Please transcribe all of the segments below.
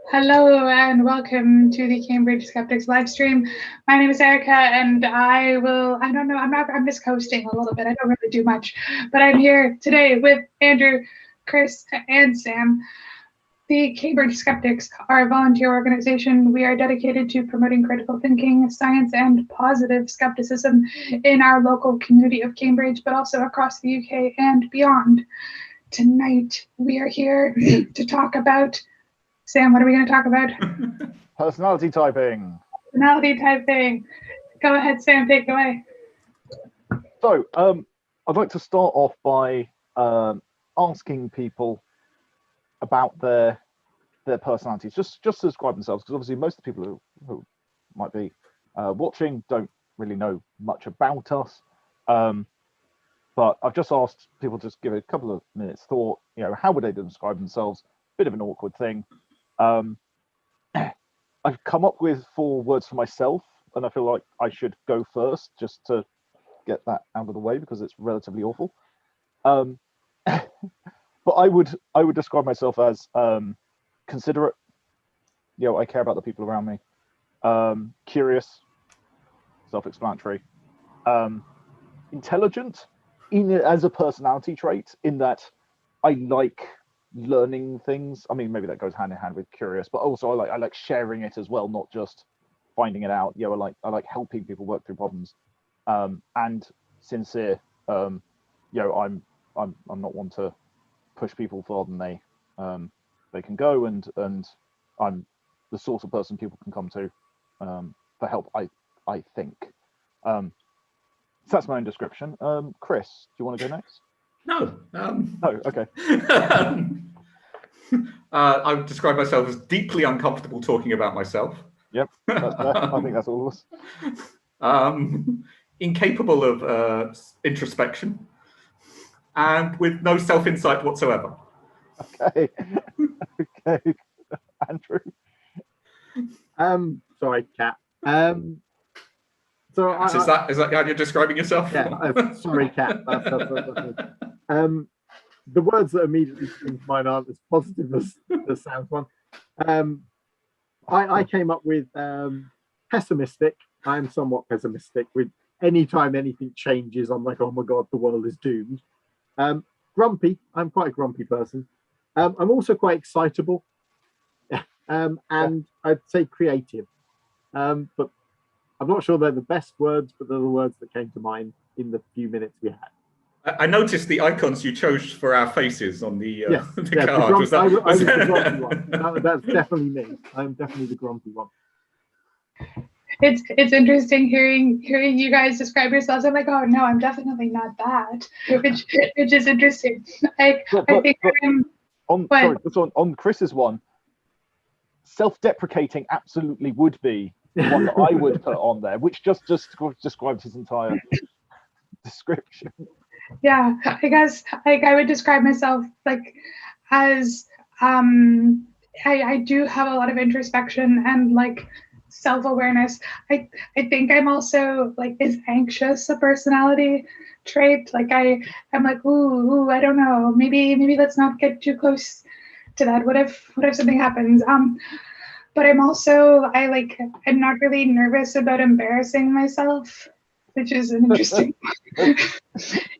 Hello and welcome to the Cambridge Skeptics live stream. My name is Erica and I don't know, I'm just hosting a little bit. I don't really do much, but I'm here today with Andrew, Chris, and Sam. The Cambridge Skeptics are a volunteer organization. We are dedicated to promoting critical thinking, science, and positive skepticism in our local community of Cambridge, but also across the UK and beyond. Tonight, we are here to talk about, Sam, what are we going to talk about? Personality typing. Personality typing. Go ahead, Sam, take it away. So, I'd like to start off by asking people about their personalities, just to describe themselves, because obviously most of the people who might be watching don't really know much about us. But I've just asked people to just give a couple of minutes thought, how would they describe themselves? Bit of an awkward thing. I've come up with 4 words for myself, and I feel like I should go first just to get that out of the way because it's relatively awful. But I would describe myself as considerate. I care about the people around me. Curious, self-explanatory. Intelligent, as a personality trait, in that I like learning things. I mean, maybe that goes hand in hand with curious, but also I like sharing it as well, not just finding it out. I like helping people work through problems. And sincere. I'm not one to push people farther than they can go, and I'm the sort of person people can come to for help. I think. So that's my own description. Chris, do you want to go next? No. Oh, okay. I would describe myself as deeply uncomfortable talking about myself. Yep, I think that's all of us. Incapable of introspection, and with no self-insight whatsoever. Okay. Okay, Andrew. Sorry, Kat. Is that how you're describing yourself? Yeah, sorry, Kat. The words that immediately spring to mind aren't as positive as the sound one. I came up with pessimistic. I'm somewhat pessimistic. With anytime anything changes, I'm like, oh my god, the world is doomed. Grumpy. I'm quite a grumpy person. I'm also quite excitable, and I'd say creative. But I'm not sure they're the best words, but they're the words that came to mind in the few minutes we had. I noticed the icons you chose for our faces on the card. I was the grumpy one. That's definitely me. I'm definitely the grumpy one. It's interesting hearing you guys describe yourselves. I'm like, oh no, I'm definitely not that. Which is interesting. I think I'm on Chris's one, self-deprecating absolutely would be the one that I would put on there, which just describes his entire description. Yeah, I guess I would describe myself like as I do have a lot of introspection and like self-awareness. I think I'm also like, is anxious a personality trait? Like I'm like, ooh, I don't know. Maybe let's not get too close to that. What if something happens? But I'm not really nervous about embarrassing myself, which is an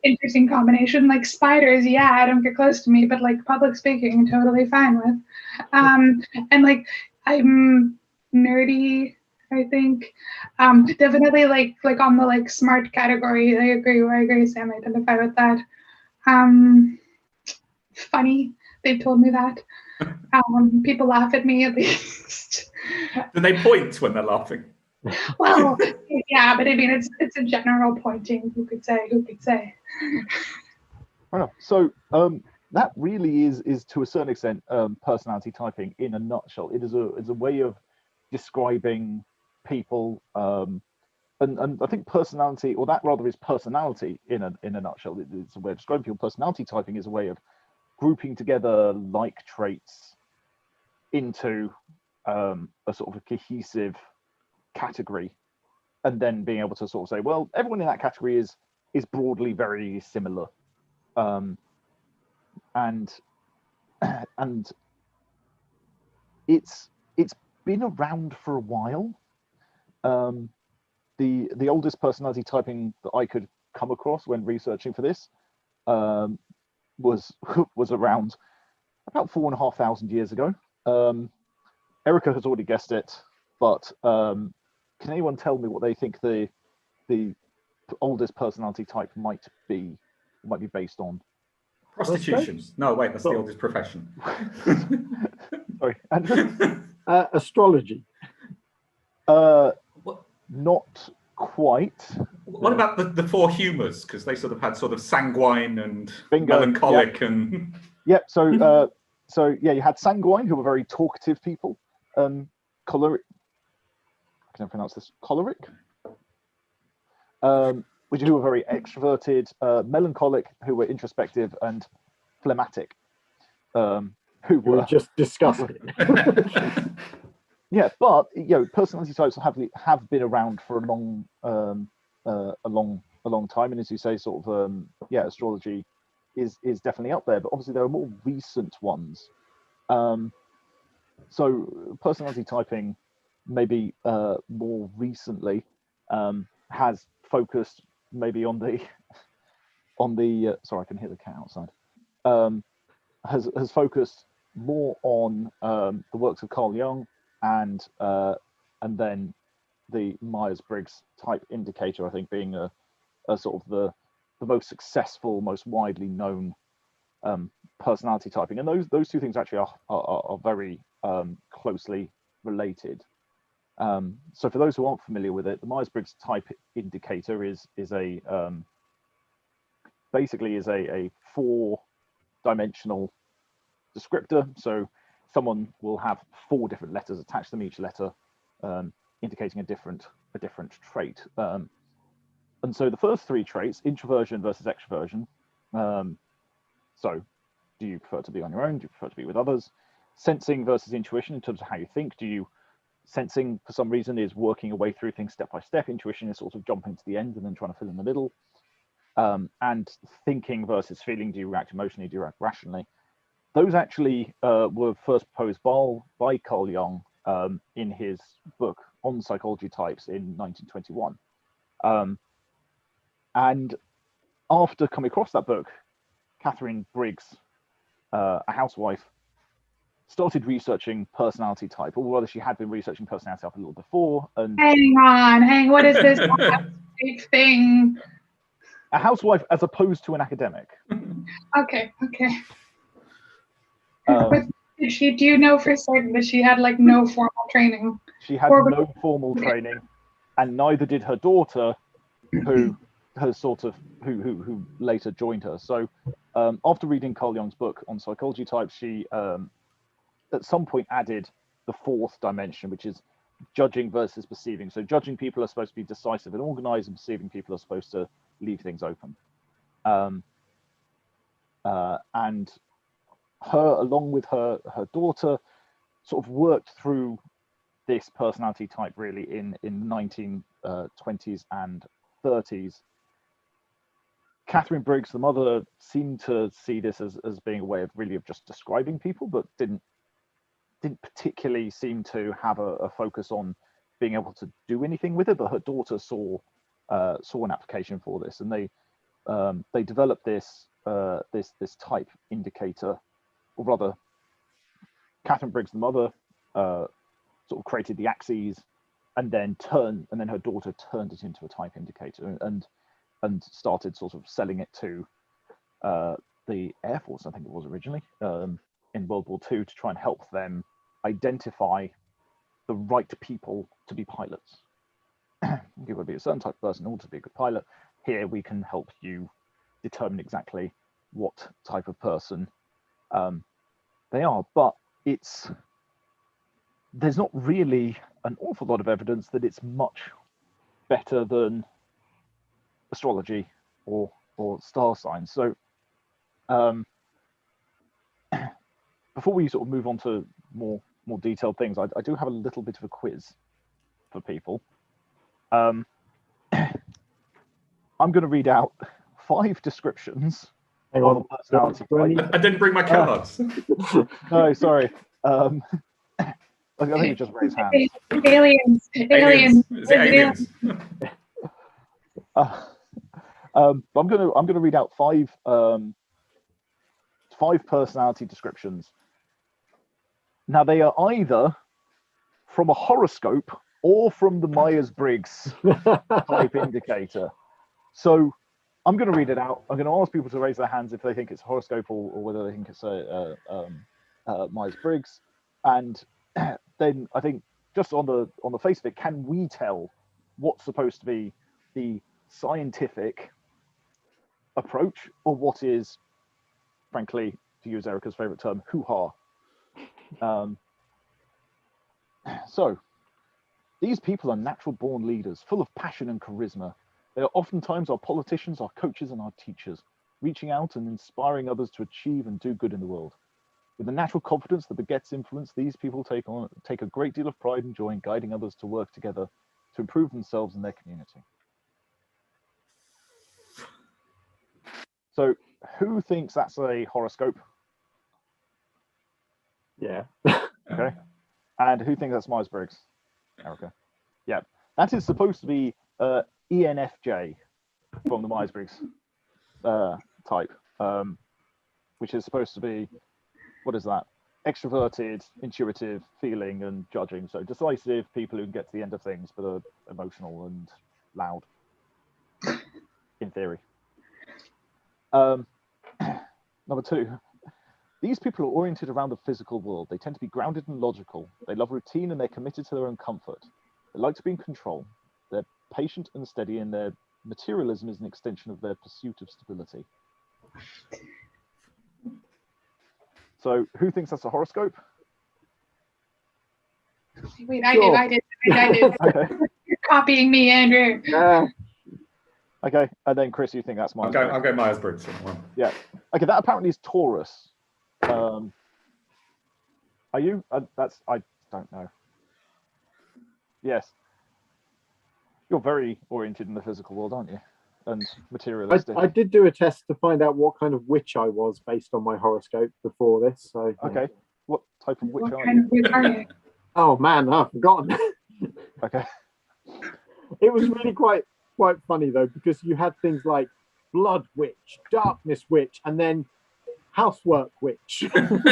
interesting combination. Like spiders, yeah, don't get close to me, but like public speaking, I'm totally fine with. And like I'm nerdy, I think. Definitely like on the like smart category. I agree, Sam. I identify with that. Funny. They've told me that. People laugh at me at least. Do they point when they're laughing? Well, yeah, but I mean, it's a general pointing. Who could say? So that really is to a certain extent personality typing in a nutshell. It is a way of describing people, and I think personality, or that rather is personality in a nutshell. It's a way of describing people. Personality typing is a way of grouping together like traits into a sort of a cohesive category, and then being able to sort of say, well, everyone in that category is broadly very similar, and it's it's been around for a while. The oldest personality typing that I could come across when researching for this was around about 4,500 years ago. Erica has already guessed it, but can anyone tell me what they think the oldest personality type might be based on? Prostitution. No, wait, that's the oldest profession. Sorry, Andrew? Astrology. Not quite. What about the four humours? Because they sort of had sort of sanguine and Bingo. melancholic and... Yep, so you had sanguine, who were very talkative people. Choleric, I can never pronounce this, choleric, which who were very extroverted, melancholic, who were introspective, and phlegmatic, who were just disgusting. Yeah, but personality types have been around for a long time, and as you say, sort of astrology is definitely up there. But obviously, there are more recent ones. So personality typing, maybe more recently, has focused maybe on the sorry, I can hear the cat outside. Has focused more on the works of Carl Jung and then the Myers-Briggs type indicator, I think, being a sort of the most successful, most widely known personality typing, and those two things actually are very closely related. So for those who aren't familiar with it, the Myers-Briggs type indicator basically is a 4-dimensional descriptor. So someone will have 4 different letters attached to them, each letter indicating a different trait. And so the first 3 traits, introversion versus extroversion. So do you prefer to be on your own? Do you prefer to be with others? Sensing versus intuition in terms of how you think. Sensing for some reason is working your way through things step by step. Intuition is sort of jumping to the end and then trying to fill in the middle. And thinking versus feeling. Do you react emotionally? Do you react rationally? Those actually were first proposed by Carl Jung in his book on psychology types in 1921. And after coming across that book, Catherine Briggs, a housewife, started researching personality type, or rather she had been researching personality type a little before. And what is this thing? A housewife as opposed to an academic. Okay. Do you know for certain that she had like no formal training? She had no formal training, and neither did her daughter, who later joined her. So after reading Carl Jung's book on psychology types, she at some point added the 4th dimension, which is judging versus perceiving. So judging people are supposed to be decisive and organized, and perceiving people are supposed to leave things open. And her, along with her daughter, sort of worked through this personality type really in the 1920s and 30s. Catherine Briggs, the mother, seemed to see this as being a way of just describing people, but didn't particularly seem to have a focus on being able to do anything with it. But her daughter saw an application for this, and they developed this type indicator, or rather, Catherine Briggs, the mother, sort of created the axes, and then her daughter turned it into a type indicator, and started sort of selling it to the Air Force, I think it was originally, in World War II, to try and help them identify the right people to be pilots. You've got to be a certain type of person in order to be a good pilot. Here we can help you determine exactly what type of person they are. But there's not really an awful lot of evidence that it's much better than astrology or star signs. So before we sort of move on to more detailed things, I do have a little bit of a quiz for people. I'm going to read out 5 descriptions of a personality type. I didn't bring my cards. No, sorry. I think we just raise hands. Aliens. Aliens. Is it aliens? I'm gonna read out five personality descriptions. Now they are either from a horoscope or from the Myers-Briggs type indicator. So I'm going to read it out. I'm going to ask people to raise their hands if they think it's a horoscope or whether they think it's a Myers-Briggs. And then I think just on the face of it, can we tell what's supposed to be the scientific approach or what is, frankly, to use Erica's favorite term, hoo-ha? So these people are natural born leaders, full of passion and charisma. They are oftentimes our politicians, our coaches, and our teachers, reaching out and inspiring others to achieve and do good in the world. With the natural confidence that begets influence, these people take a great deal of pride and joy in guiding others to work together to improve themselves and their community. So who thinks that's a horoscope? Yeah. Okay. And who thinks that's Myers-Briggs? Erica. Yeah. That is supposed to be ENFJ from the Myers-Briggs type, which is supposed to be, what is that? Extroverted, intuitive, feeling, and judging. So decisive people who can get to the end of things, but are emotional and loud, in theory. Number two, these people are oriented around the physical world. They tend to be grounded and logical. They love routine and they're committed to their own comfort. They like to be in control. They're patient and steady, and their materialism is an extension of their pursuit of stability. So who thinks that's a horoscope? Wait, Sure. I did. Okay. You're copying me, Andrew. Okay, and then Chris, you think that's Myers-Briggs? I'll go Myers-Briggs on that one. Yeah. Okay, that apparently is Taurus. Are you? I don't know. Yes. You're very oriented in the physical world, aren't you? And materialistic. I did do a test to find out what kind of witch I was based on my horoscope before this. So Okay. What type of witch What are kind you? of witch are you? Oh man, I've forgotten. Okay. It was really quite funny though, because you had things like blood witch, darkness witch, and then housework witch. That's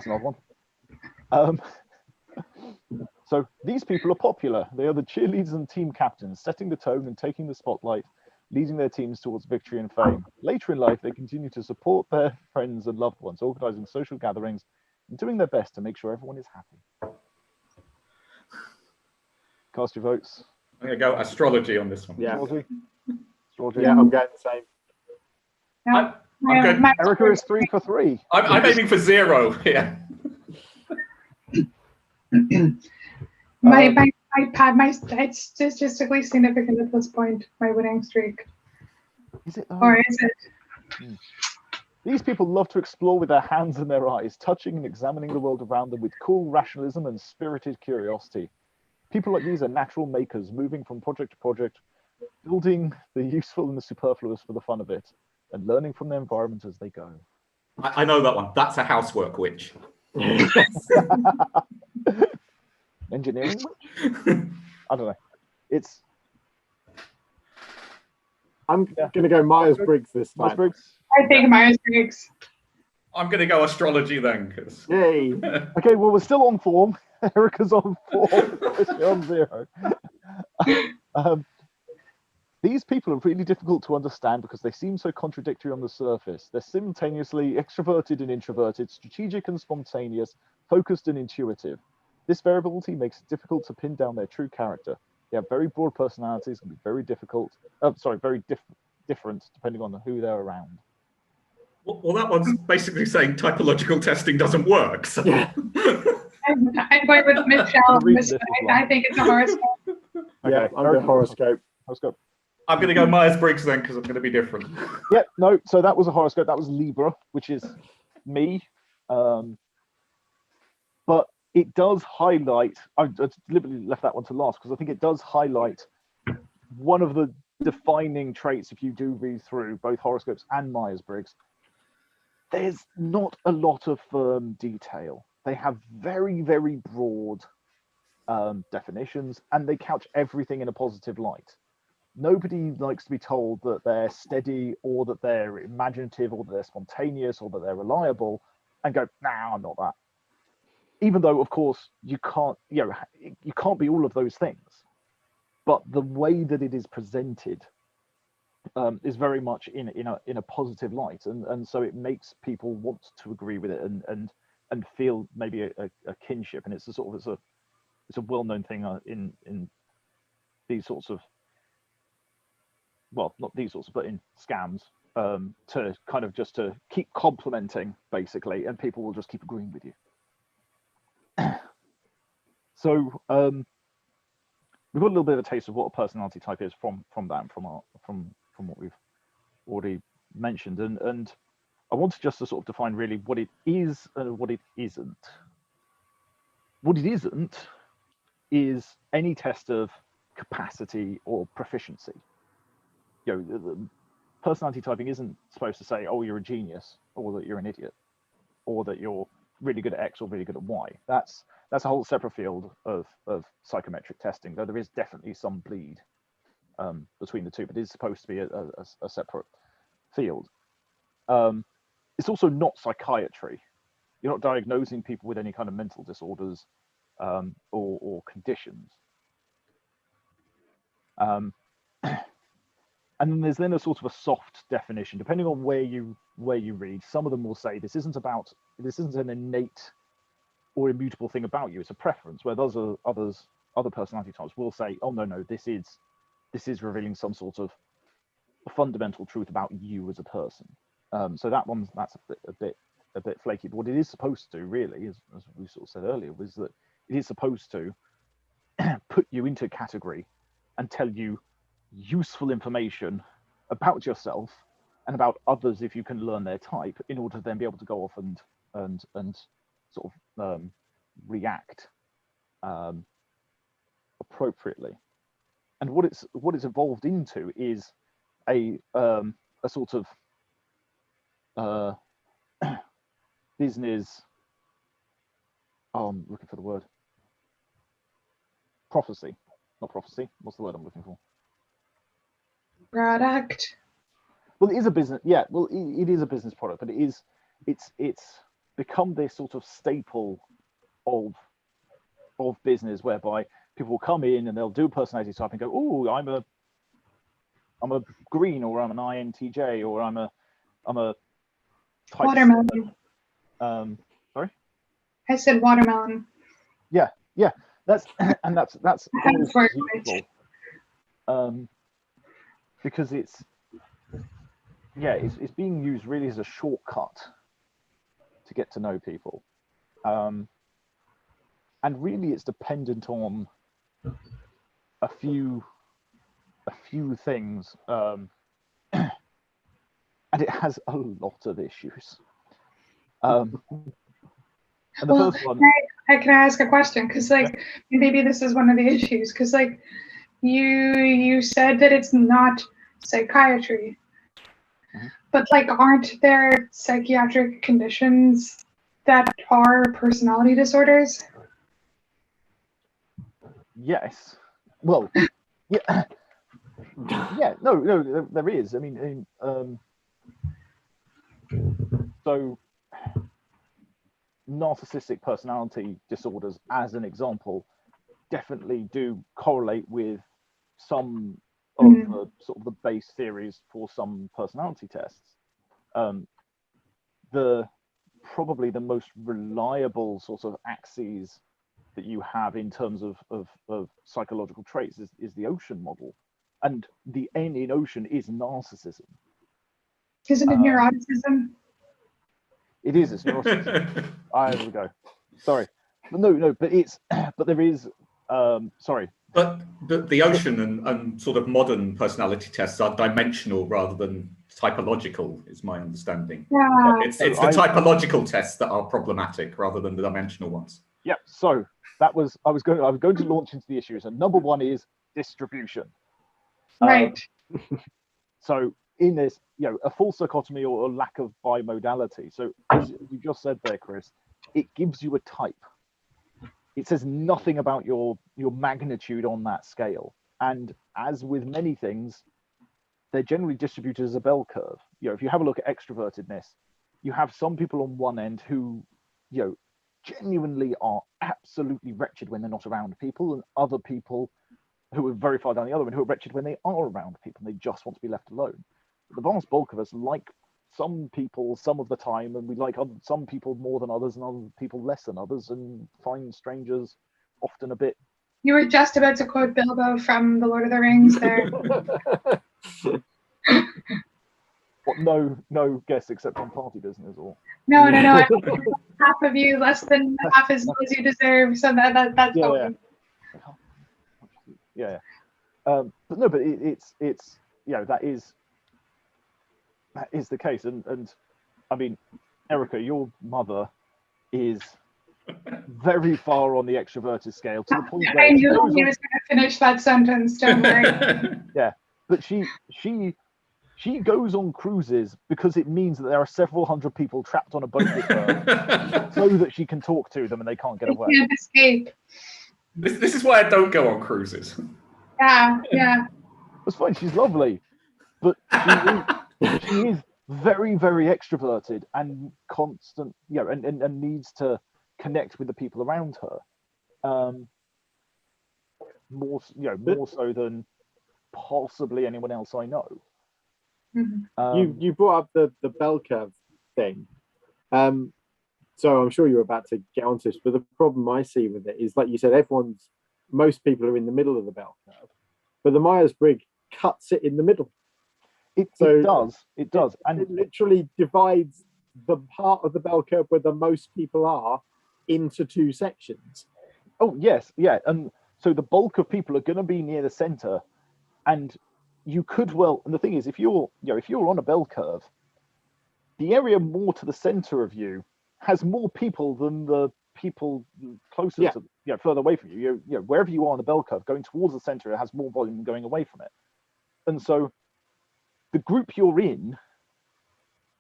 an odd one. So these people are popular. They are the cheerleaders and team captains, setting the tone and taking the spotlight, leading their teams towards victory and fame. Later in life, they continue to support their friends and loved ones, organizing social gatherings and doing their best to make sure everyone is happy. Cast your votes. I'm going to go astrology on this one. Yeah. Astrology. Yeah, I'm going the same. No, I'm good. Erica is 3 for 3. I'm aiming for 0 here. It's statistically significant at this point, my winning streak. Is it? Or is it? These people love to explore with their hands and their eyes, touching and examining the world around them with cool rationalism and spirited curiosity. People like these are natural makers, moving from project to project, building the useful and the superfluous for the fun of it, and learning from their environment as they go. I know that one. That's a housework witch. Engineering witch? I don't know. It's... I'm going to go Myers-Briggs this time. Myers-Briggs? I think Myers-Briggs. I'm going to go astrology then. Cause... Yay. Okay, well, we're still on form. Erica's on 4, Chris on 0. These people are really difficult to understand because they seem so contradictory on the surface. They're simultaneously extroverted and introverted, strategic and spontaneous, focused and intuitive. This variability makes it difficult to pin down their true character. They have very broad personalities and be very difficult. Very different depending on who they're around. Well, that one's basically saying typological testing doesn't work. So. Yeah. I'm going with Michelle. I think it's a horoscope. Yeah, I'm going horoscope. Horoscope. I'm going to go Myers-Briggs then because I'm going to be different. Yeah, no, so that was a horoscope. That was Libra, which is me. But it does highlight, I deliberately left that one to last because I think it does highlight one of the defining traits if you do read through both horoscopes and Myers-Briggs. there's not a lot of firm detail. They have very, very broad definitions, and they couch everything in a positive light. Nobody likes to be told that they're steady, or that they're imaginative, or that they're spontaneous, or that they're reliable, and go, nah, I'm not that. Even though, of course, you can't be all of those things. But the way that it is presented is very much in a positive light, and so it makes people want to agree with it and feel maybe a kinship. And it's a well-known thing in these sorts of, well, not these sorts, but in scams, to kind of just to keep complimenting basically, and people will just keep agreeing with you. So we've got a little bit of a taste of what a personality type is from what we've already mentioned, and I wanted just to sort of define really what it is and what it isn't. What it isn't is any test of capacity or proficiency. The personality typing isn't supposed to say, oh, you're a genius, or that you're an idiot, or that you're really good at X or really good at Y. That's a whole separate field of psychometric testing, though there is definitely some bleed between the two, but it is supposed to be a separate field. It's also not psychiatry. You're not diagnosing people with any kind of mental disorders or conditions. And then there's a sort of a soft definition, depending on where you read. Some of them will say this isn't an innate or immutable thing about you. It's a preference. Where other personality types will say, oh no, this is revealing some sort of fundamental truth about you as a person. So that's a bit flaky. But what it is supposed to really, as we sort of said earlier, was that it is supposed to put you into a category and tell you useful information about yourself and about others if you can learn their type, in order to then be able to go off and sort of react appropriately. And what it's evolved into is a sort of business. I'm looking for the word. Prophecy, not prophecy. What's the word I'm looking for? Product. Well, it is a business. Yeah, well, it is a business product, but it's become this sort of staple of business, whereby people will come in and they'll do personality type and go, oh, I'm a green, or I'm an INTJ, or I'm a type Watermelon. Sorry? I said watermelon. Yeah. That's always useful. Because it's being used really as a shortcut to get to know people. And really it's dependent on a few things, and it has a lot of issues. And the first one, can I ask a question? Because maybe this is one of the issues. Because you said that it's not psychiatry, but aren't there psychiatric conditions that are personality disorders? Yes. Well, yeah. Yeah. No, there is. I mean, so narcissistic personality disorders, as an example, definitely do correlate with some of the sort of the base theories for some personality tests. Probably the most reliable sort of axes that you have in terms of psychological traits is the ocean model, and the N in ocean is narcissism. Isn't it neuroticism? It is. It's neuroticism. There we go. Sorry, no, but there is. Sorry. But the ocean and sort of modern personality tests are dimensional rather than typological, is my understanding. Yeah. It's the typological tests that are problematic rather than the dimensional ones. Yeah. So I was going to launch into the issues, and number one is distribution. Right. So in this, a false dichotomy or a lack of bimodality. So as you just said there, Chris, it gives you a type. It says nothing about your magnitude on that scale. And as with many things, they're generally distributed as a bell curve. If you have a look at extrovertedness, you have some people on one end who, genuinely are absolutely wretched when they're not around people, and other people who are very far down the other end who are wretched when they are around people and they just want to be left alone. But the vast bulk of us like some people some of the time, and we like some people more than others and other people less than others, and find strangers often a bit. You were just about to quote Bilbo from The Lord of the Rings there. What, no guess except on party business, or No. Half of you, less than half as much as you deserve. So that's yeah. But no, but it's that is the case, and I mean, Erica, your mother is very far on the extroverted scale, to the point where I knew he was going to finish that sentence. Don't worry. Yeah, but she goes on cruises because it means that there are several hundred people trapped on a boat with her, so that she can talk to them and they can't get away. They can't escape. This is why I don't go on cruises. Yeah. It's fine. She's lovely, but she is very, very extroverted and constant, and needs to connect with the people around her, more so than possibly anyone else I know. Mm-hmm. You brought up the bell curve thing, so I'm sure you're about to get onto this, but the problem I see with it is, like you said, most people are in the middle of the bell curve, but the Myers-Briggs cuts it in the middle. It does, and it literally divides the part of the bell curve where the most people are into two sections. Oh yes, yeah, and so the bulk of people are going to be near the center, and you could and the thing is, if you're on a bell curve, the area more to the center of you has more people than the people closer to, further away from you. Wherever you are on the bell curve, going towards the center, it has more volume than going away from it. And so the group you're in,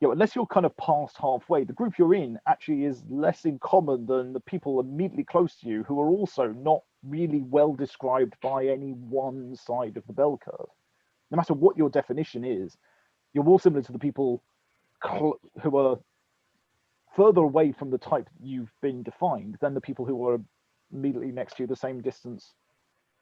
unless you're kind of past halfway, the group you're in actually is less in common than the people immediately close to you, who are also not really well described by any one side of the bell curve. No matter what your definition is, you're more similar to the people who are further away from the type you've been defined than the people who are immediately next to you, the same distance.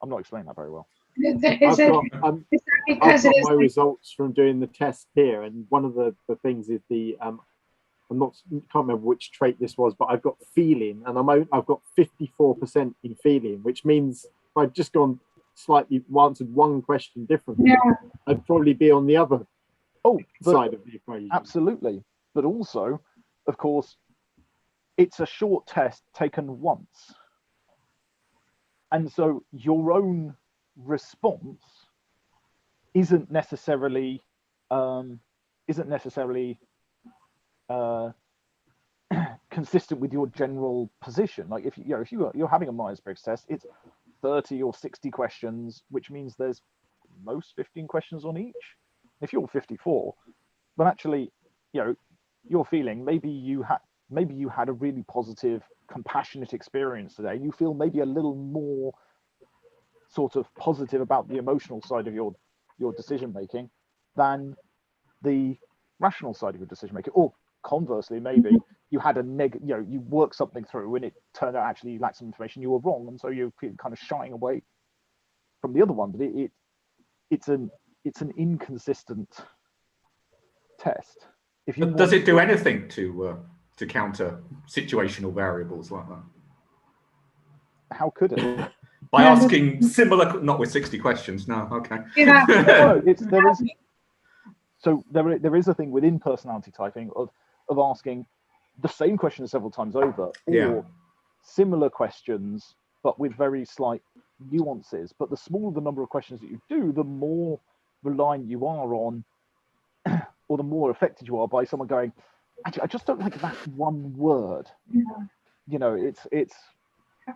I'm not explaining that very well. I've got my results from doing the test here, and one of the things is can't remember which trait this was, but I've got feeling, and I've got 54% in feeling, which means if I'd just gone slightly answered one question differently, I'd probably be on the other side of the equation. Absolutely, but also, of course, it's a short test taken once, and so your own response isn't necessarily consistent with your general position. Like if you're having a Myers-Briggs test, it's 30 or 60 questions, which means there's most 15 questions on each. If you're 54, but actually, you're feeling maybe you had a really positive, compassionate experience today. You feel maybe a little more sort of positive about the emotional side of your decision making than the rational side of your decision making. Or conversely, maybe you had you worked something through and it turned out actually you lacked some information, you were wrong, and so you're kind of shying away from the other one. But it's an inconsistent test. Does it do anything to counter situational variables like that? How could it? By asking similar, not with 60 questions. No, okay. Yeah. There is a thing within personality typing of asking the same question several times over, or similar questions but with very slight nuances. But the smaller the number of questions that you do, the more reliant you are on, or the more affected you are by someone going, actually, I just don't like that one word. Yeah. It's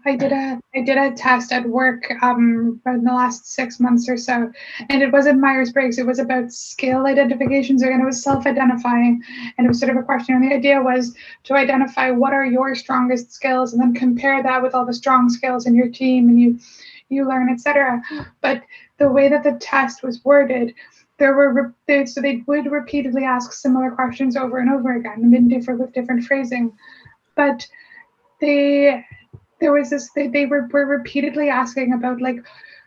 I did a test at work in the last 6 months or so, and it wasn't Myers-Briggs. It was about skill identifications, and it was self-identifying, and it was sort of a question. And the idea was to identify what are your strongest skills, and then compare that with all the strong skills in your team, and you learn, etc. But the way that the test was worded, so they would repeatedly ask similar questions over and over again, with different phrasing, but there was this they were repeatedly asking about, like,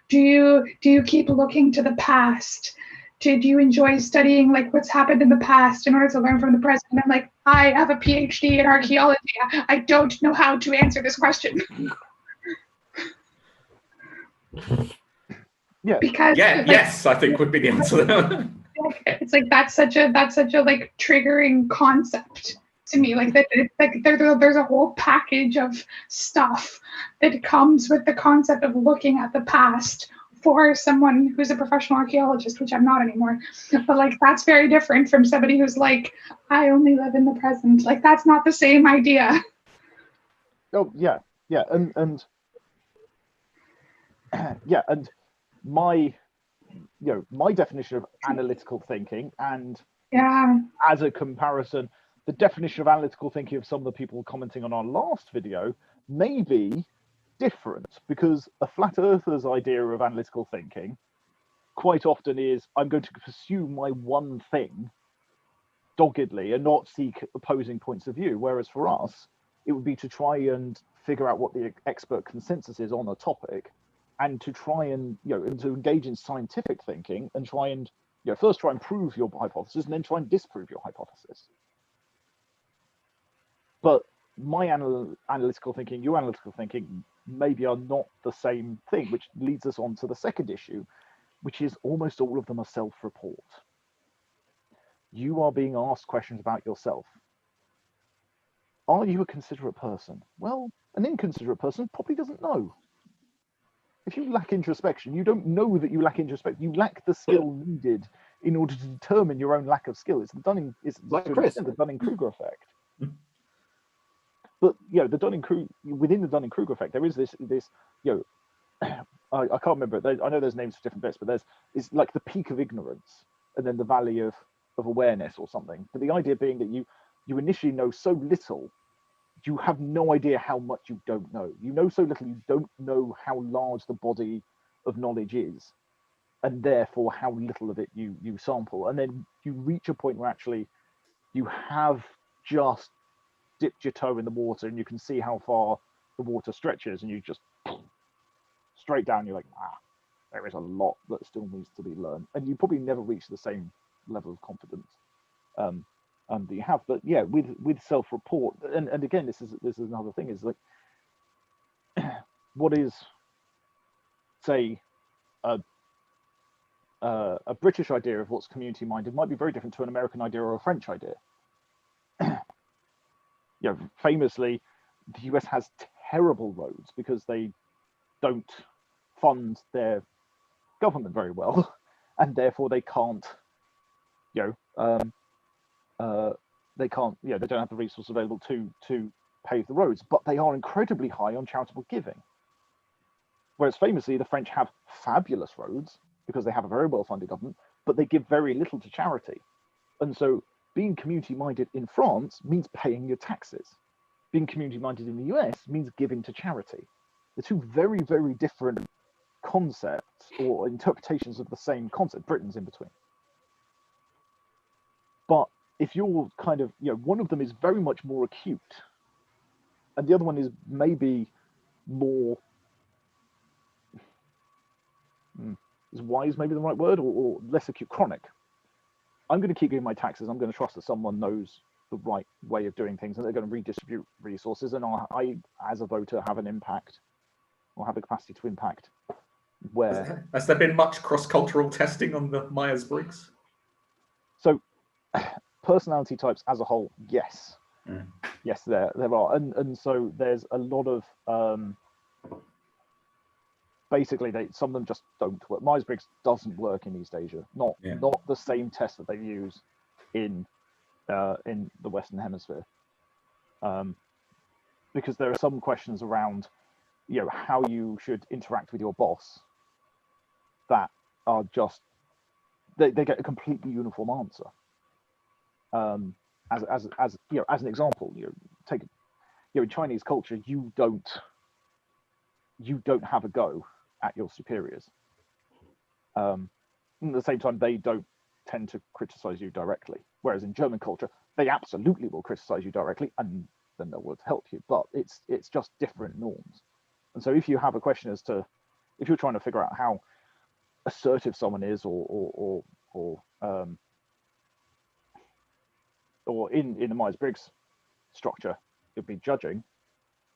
do you keep looking to the past? Do you enjoy studying, like, what's happened in the past in order to learn from the present? And I'm like, I have a PhD in archaeology. I don't know how to answer this question. Yeah. Because Yes, I think would be the answer. it's like that's such a like triggering concept to me. Like that, there's a whole package of stuff that comes with the concept of looking at the past for someone who's a professional archaeologist, which I'm not anymore. But like that's very different from somebody who's like, I only live in the present. Like that's not the same idea. Oh yeah, and yeah, and my definition of analytical thinking, and as a comparison, the definition of analytical thinking of some of the people commenting on our last video may be different, because a flat earther's idea of analytical thinking quite often is, I'm going to pursue my one thing doggedly and not seek opposing points of view, whereas for us it would be to try and figure out what the expert consensus is on a topic, and to try and and to engage in scientific thinking and try and first try and prove your hypothesis and then try and disprove your hypothesis. But my analytical thinking, your analytical thinking, maybe are not the same thing, which leads us on to the second issue, which is almost all of them are self-report. You are being asked questions about yourself. Are you a considerate person? Well, an inconsiderate person probably doesn't know. If you lack introspection, you don't know that you lack introspection. You lack the skill needed in order to determine your own lack of skill. It's the Dunning-Kruger effect. But the within the Dunning-Kruger effect, there is this I can't remember. I know there's names for different bits, but it's like the peak of ignorance and then the valley of awareness or something. But the idea being that you initially know so little, you have no idea how much you don't know. You know so little, you don't know how large the body of knowledge is, and therefore how little of it you sample. And then you reach a point where actually you have just dipped your toe in the water and you can see how far the water stretches, and you just straight down, you're like, there is a lot that still needs to be learned. And you probably never reach the same level of confidence that you have. But yeah, with self-report, and again, this is another thing, is like, what is, say, a British idea of what's community-minded might be very different to an American idea or a French idea. Famously, the US has terrible roads because they don't fund their government very well, and therefore they can't, they don't have the resources available to pave the roads, but they are incredibly high on charitable giving. Whereas famously, the French have fabulous roads because they have a very well-funded government, but they give very little to charity. And so being community-minded in France means paying your taxes. Being community-minded in the US means giving to charity. The two very, very different concepts or interpretations of the same concept. Britain's in between. But if you're kind of, one of them is very much more acute, and the other one is maybe more, is wise maybe the right word, or less acute, chronic. I'm going to keep giving my taxes. I'm going to trust that someone knows the right way of doing things, and they're going to redistribute resources, and I as a voter, have an impact, or have the capacity to impact. Where has there been much cross-cultural testing on the Myers-Briggs? So personality types as a whole, yes. Yes, there are, and so there's a lot of basically some of them just don't work. Myers-Briggs doesn't work in East Asia, not the same test that they use in the Western Hemisphere, because there are some questions around how you should interact with your boss, that are just they get a completely uniform answer. As an example, take in Chinese culture, you don't have a go at your superiors. At the same time, they don't tend to criticize you directly. Whereas in German culture, they absolutely will criticize you directly, and then they will help you. But it's just different norms. And so if you have a question as to, if you're trying to figure out how assertive someone is, or in the myers-briggs structure, it'd be judging.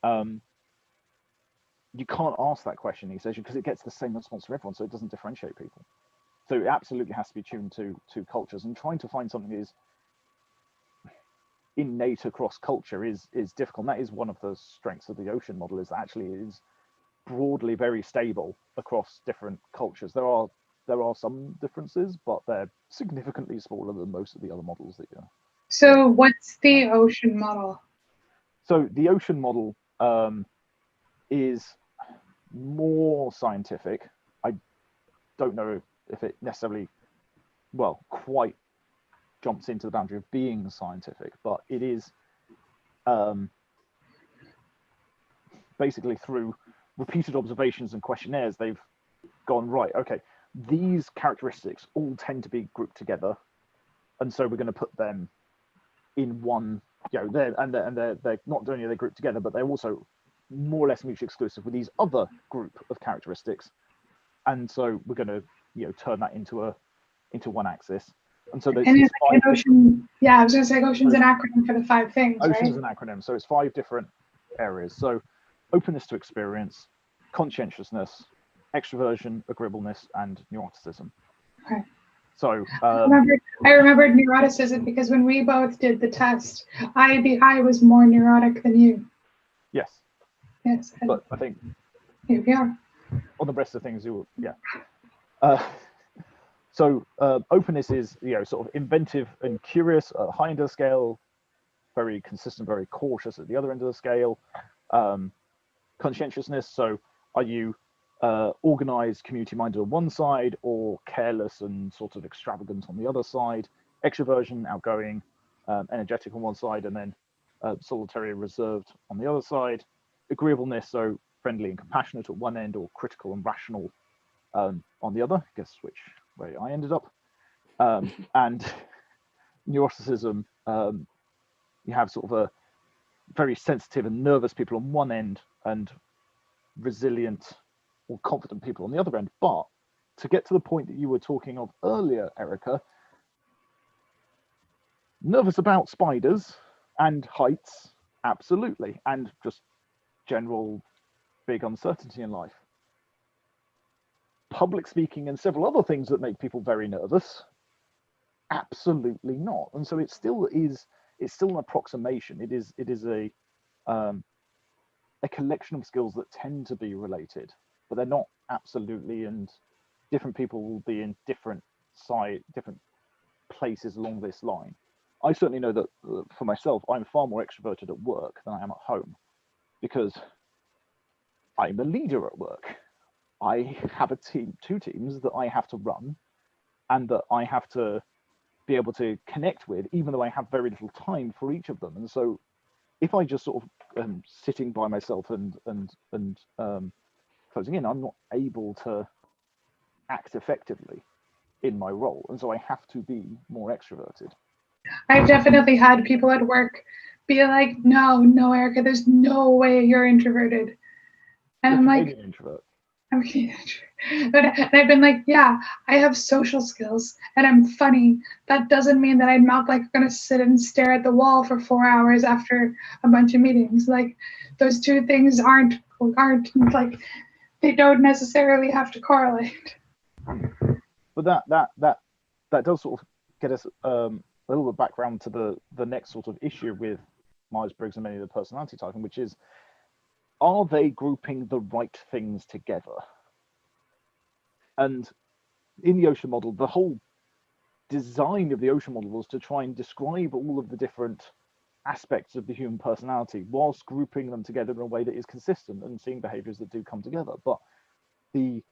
You can't ask that question in each session because it gets the same response from everyone, so it doesn't differentiate people. So it absolutely has to be tuned to cultures, and trying to find something that is innate across culture is difficult. And that is one of the strengths of the ocean model, is that actually it is broadly very stable across different cultures. There are some differences, but they're significantly smaller than most of the other models that you. So what's the ocean model? So the ocean model is more scientific. I don't know if it necessarily, quite jumps into the boundary of being scientific, but it is basically through repeated observations and questionnaires, they've gone, right, okay, these characteristics all tend to be grouped together, and so we're going to put them in one, they're not only are they grouped together, but they're also more or less mutually exclusive with these other group of characteristics, and so we're going to turn that into one axis. And so there's like ocean, I was going to say ocean's an acronym for the 5 things. Ocean's an acronym, so it's 5 different areas. So openness to experience, conscientiousness, extroversion, agreeableness, and neuroticism. Okay. So I remembered neuroticism because when we both did the test, I was more neurotic than you. Yes. Yes. But I think here we are. On the rest of things, So openness is sort of inventive and curious at high end of the scale, very consistent, very cautious at the other end of the scale. Conscientiousness, so are you organized, community minded on one side, or careless and sort of extravagant on the other side? Extroversion, outgoing, energetic on one side, and then solitary and reserved on the other side. Agreeableness, so friendly and compassionate at one end, or critical and rational on the other. Guess which way I ended up. And neuroticism, you have sort of a very sensitive and nervous people on one end, and resilient or confident people on the other end. But to get to the point that you were talking of earlier, Erica, nervous about spiders and heights, absolutely, and just general big uncertainty in life. Public speaking and several other things that make people very nervous, absolutely not. And so it's still an approximation. It is a collection of skills that tend to be related, but they're not absolutely, and different people will be in different places along this line. I certainly know that for myself, I'm far more extroverted at work than I am at home, because I'm a leader at work. I have two teams that I have to run, and that I have to be able to connect with, even though I have very little time for each of them. And so if I just sort of am sitting by myself and closing in, I'm not able to act effectively in my role. And so I have to be more extroverted. I've definitely had people at work be like, no, Erica, there's no way you're introverted. And I'm like, introvert. I'm but I've been like, yeah, I have social skills and I'm funny. That doesn't mean that I'm not like going to sit and stare at the wall for 4 hours after a bunch of meetings. Like those two things aren't like, they don't necessarily have to correlate. But that does sort of get us a little bit background to the next sort of issue with Myers-Briggs and many of the personality typing, which is, are they grouping the right things together? And in the ocean model, the whole design of the ocean model was to try and describe all of the different aspects of the human personality whilst grouping them together in a way that is consistent and seeing behaviors that do come together. But the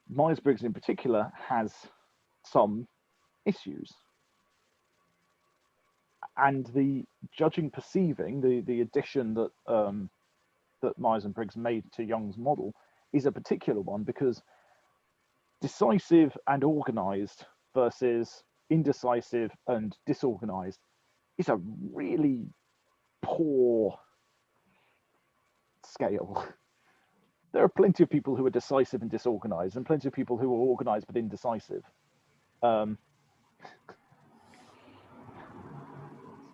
Myers-Briggs in particular has some issues. And the judging perceiving, the addition that that Myers-Briggs made to Jung's model is a particular one, because decisive and organized versus indecisive and disorganized is a really poor scale. There are plenty of people who are decisive and disorganized, and plenty of people who are organized but indecisive.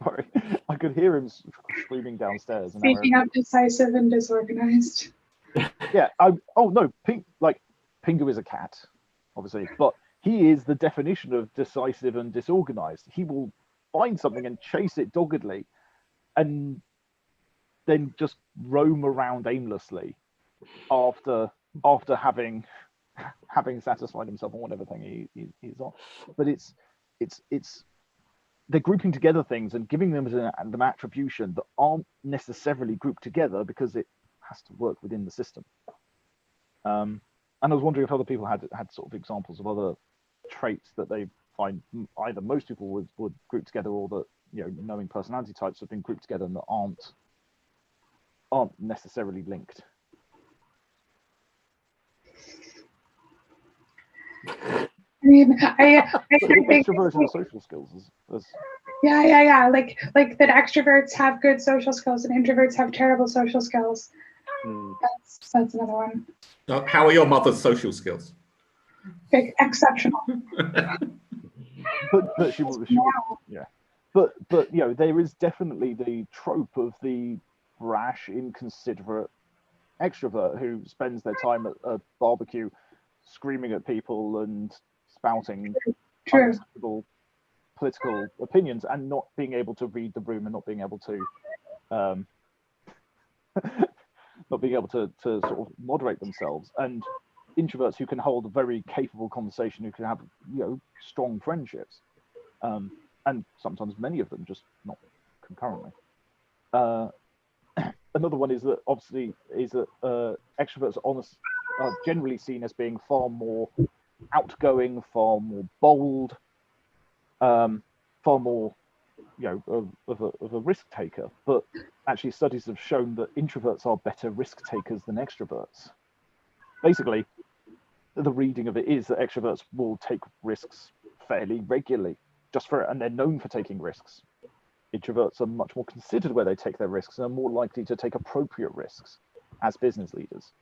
Sorry, I could hear him screaming downstairs. Speaking of decisive and disorganized. Yeah. Oh no, Pingu is a cat, obviously, but he is the definition of decisive and disorganized. He will find something and chase it doggedly, and then just roam around aimlessly after having satisfied himself on whatever thing he's on. But it's they're grouping together things and giving them an attribution that aren't necessarily grouped together because it has to work within the system. And I was wondering if other people had sort of examples of other traits that they find either most people would group together, or that, you know, knowing personality types have been grouped together and that aren't necessarily linked. I mean, I think extroversion and social skills as yeah. Like that extroverts have good social skills and introverts have terrible social skills. That's another one. How are your mother's social skills? Exceptional. but she yeah. But you know, there is definitely the trope of the brash, inconsiderate extrovert who spends their time at a barbecue screaming at people and spouting unacceptable political opinions and not being able to read the room and not being able to sort of moderate themselves, and introverts who can hold a very capable conversation, who can have, you know, strong friendships, and sometimes many of them just not concurrently. Another one is that extroverts are generally seen as being far more outgoing, far more bold, far more, you know, of a risk taker. But actually, studies have shown that introverts are better risk takers than extroverts. Basically, the reading of it is that extroverts will take risks fairly regularly, and they're known for taking risks. Introverts are much more considered where they take their risks and are more likely to take appropriate risks as business leaders.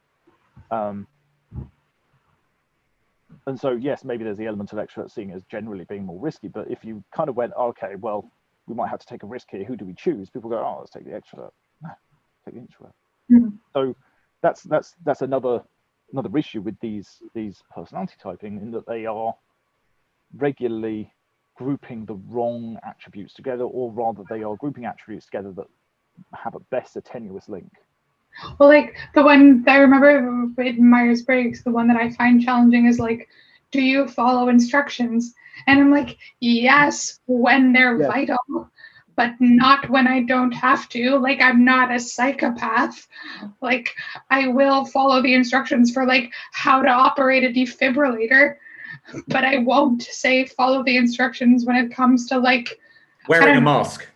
And so, yes, maybe there's the element of extroverts seeing as generally being more risky, but if you kind of went, okay, well, we might have to take a risk here, who do we choose? People go, oh, let's take the extrovert. No, take the introvert. Mm-hmm. So that's another issue with these personality typing, in that they are regularly grouping the wrong attributes together, or rather they are grouping attributes together that have at best a tenuous link. Well, like the one I remember in Myers-Briggs, the one that I find challenging is like, do you follow instructions? And I'm like, yes, when they're vital, but not when I don't have to. Like, I'm not a psychopath. Like, I will follow the instructions for like how to operate a defibrillator, but I won't say follow the instructions when it comes to like wearing a mask.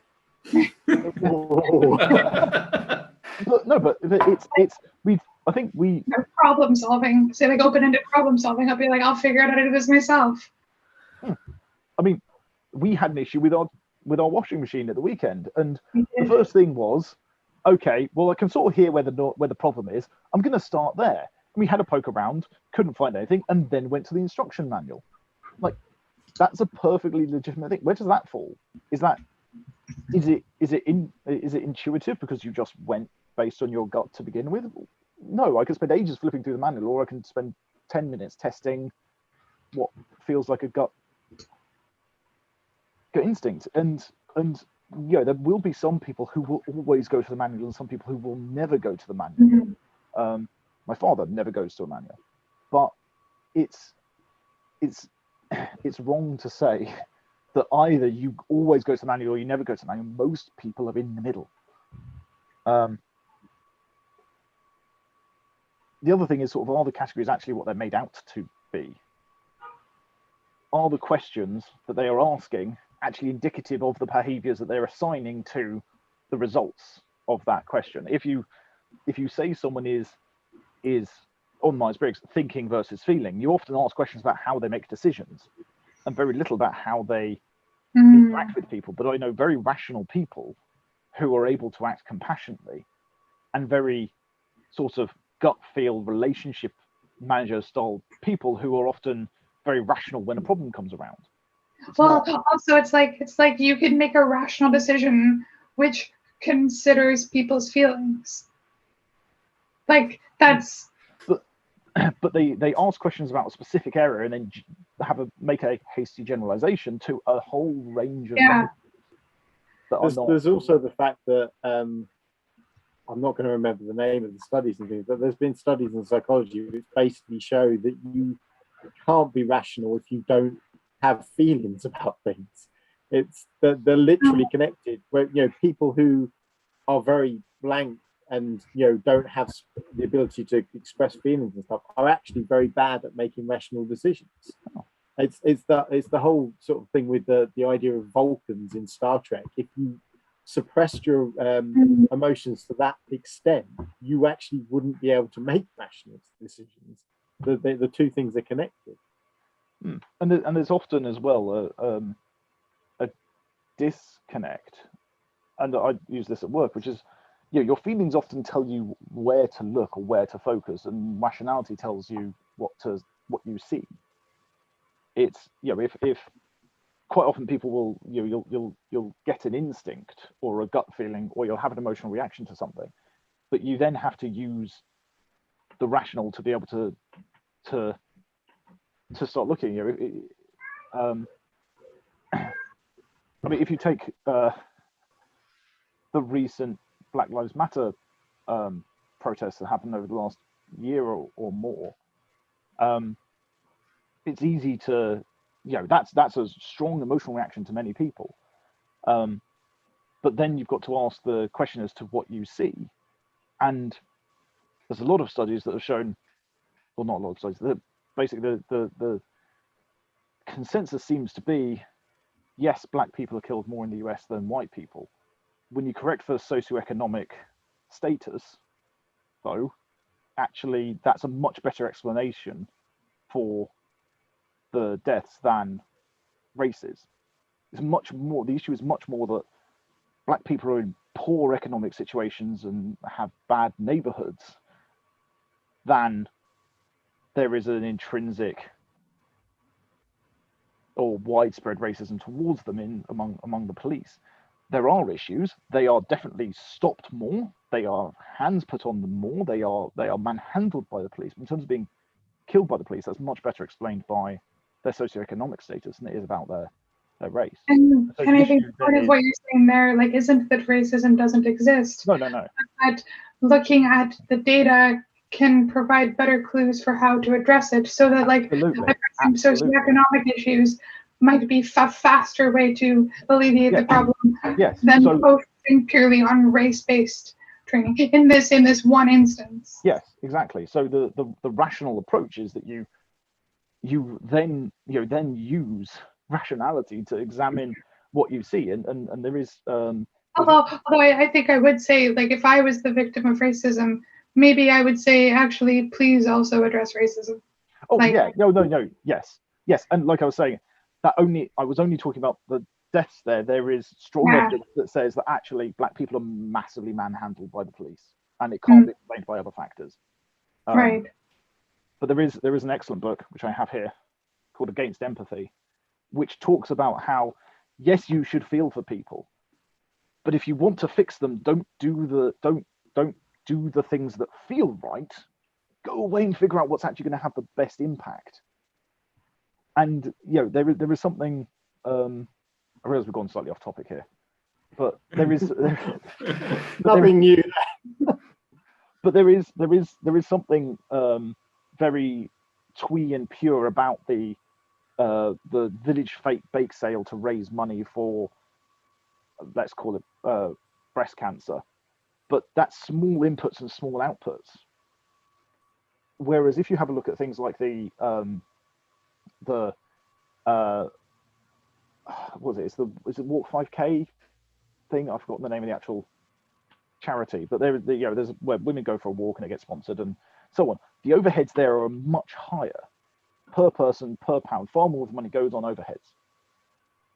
But I think we problem solving. Say like open-ended problem solving. I'll be like, I'll figure out how to do this myself. I mean, we had an issue with our washing machine at the weekend, and the first thing was, okay, well, I can sort of hear where the problem is. I'm going to start there. And we had a poke around, couldn't find anything, and then went to the instruction manual. Like, that's a perfectly legitimate thing. Where does that fall? Is it intuitive because you just went based on your gut to begin with? No, I could spend ages flipping through the manual, or I can spend 10 minutes testing what feels like a gut instinct. And you know, there will be some people who will always go to the manual and some people who will never go to the manual. Mm-hmm. My father never goes to a manual, but it's wrong to say that either you always go to the manual or you never go to the manual. Most people are in the middle. The other thing is sort of, are the categories actually what they're made out to be? Are the questions that they are asking actually indicative of the behaviors that they're assigning to the results of that question? If you say someone is on Myers-Briggs thinking versus feeling, you often ask questions about how they make decisions and very little about how they interact with people. But I know very rational people who are able to act compassionately, and very sort of gut feel relationship manager style people who are often very rational when a problem comes around. Also it's like you can make a rational decision which considers people's feelings. Like that's but they ask questions about a specific area and then make a hasty generalization to a whole range of there's also the fact that I'm not going to remember the name of the studies and things, but there's been studies in psychology which basically show that you can't be rational if you don't have feelings about things. It's they're literally connected. Where people who are very blank and don't have the ability to express feelings and stuff are actually very bad at making rational decisions. It's the whole sort of thing with the idea of Vulcans in Star Trek. If you suppressed your emotions to that extent, you actually wouldn't be able to make rational decisions. The two things are connected. And there's often as well a disconnect, and I use this at work, which is your feelings often tell you where to look or where to focus, and rationality tells you what you see. It's if quite often people will you'll get an instinct or a gut feeling, or you'll have an emotional reaction to something, but you then have to use the rational to be able to start looking. I mean, if you take the recent Black Lives Matter protests that happened over the last year or more, it's easy to that's a strong emotional reaction to many people, but then you've got to ask the question as to what you see. And there's a lot of studies that have shown, well, not a lot of studies, that basically the consensus seems to be, yes, black people are killed more in the US than white people. When you correct for socioeconomic status, though, actually that's a much better explanation for the deaths than races. It's much more, the issue is much more that black people are in poor economic situations and have bad neighborhoods than there is an intrinsic or widespread racism towards them among the police. There are issues. They are definitely stopped more. They are hands put on them more. They are manhandled by the police. In terms of being killed by the police, that's much better explained by their socioeconomic status than it is about their race. And I think part of what you're saying there, like, isn't that racism doesn't exist. No. But looking at the data can provide better clues for how to address it, so that addressing socioeconomic issues might be a faster way to alleviate the problem than focusing purely on race-based training in this one instance. Yes, exactly. So the rational approach is that you then use rationality to examine what you see, and there is although I think I would say, like, if I was the victim of racism, maybe I would say, actually, please also address racism. Oh, yes, and like I was saying, I was only talking about the deaths there. There is strong evidence that says that actually black people are massively manhandled by the police, and it can't be explained by other factors. Right. But there is an excellent book which I have here called Against Empathy, which talks about how, yes, you should feel for people, but if you want to fix them, don't do the things that feel right. Go away and figure out what's actually going to have the best impact. And there is something. I realize we've gone slightly off topic here, but there is nothing new. But there is something very twee and pure about the the village fake bake sale to raise money for, let's call it breast cancer, but that's small inputs and small outputs. Whereas if you have a look at things like the what is it? Is it Walk 5K thing? I've forgotten the name of the actual charity, but there's where women go for a walk and it gets sponsored and so on. The overheads there are much higher per person, per pound. Far more of the money goes on overheads.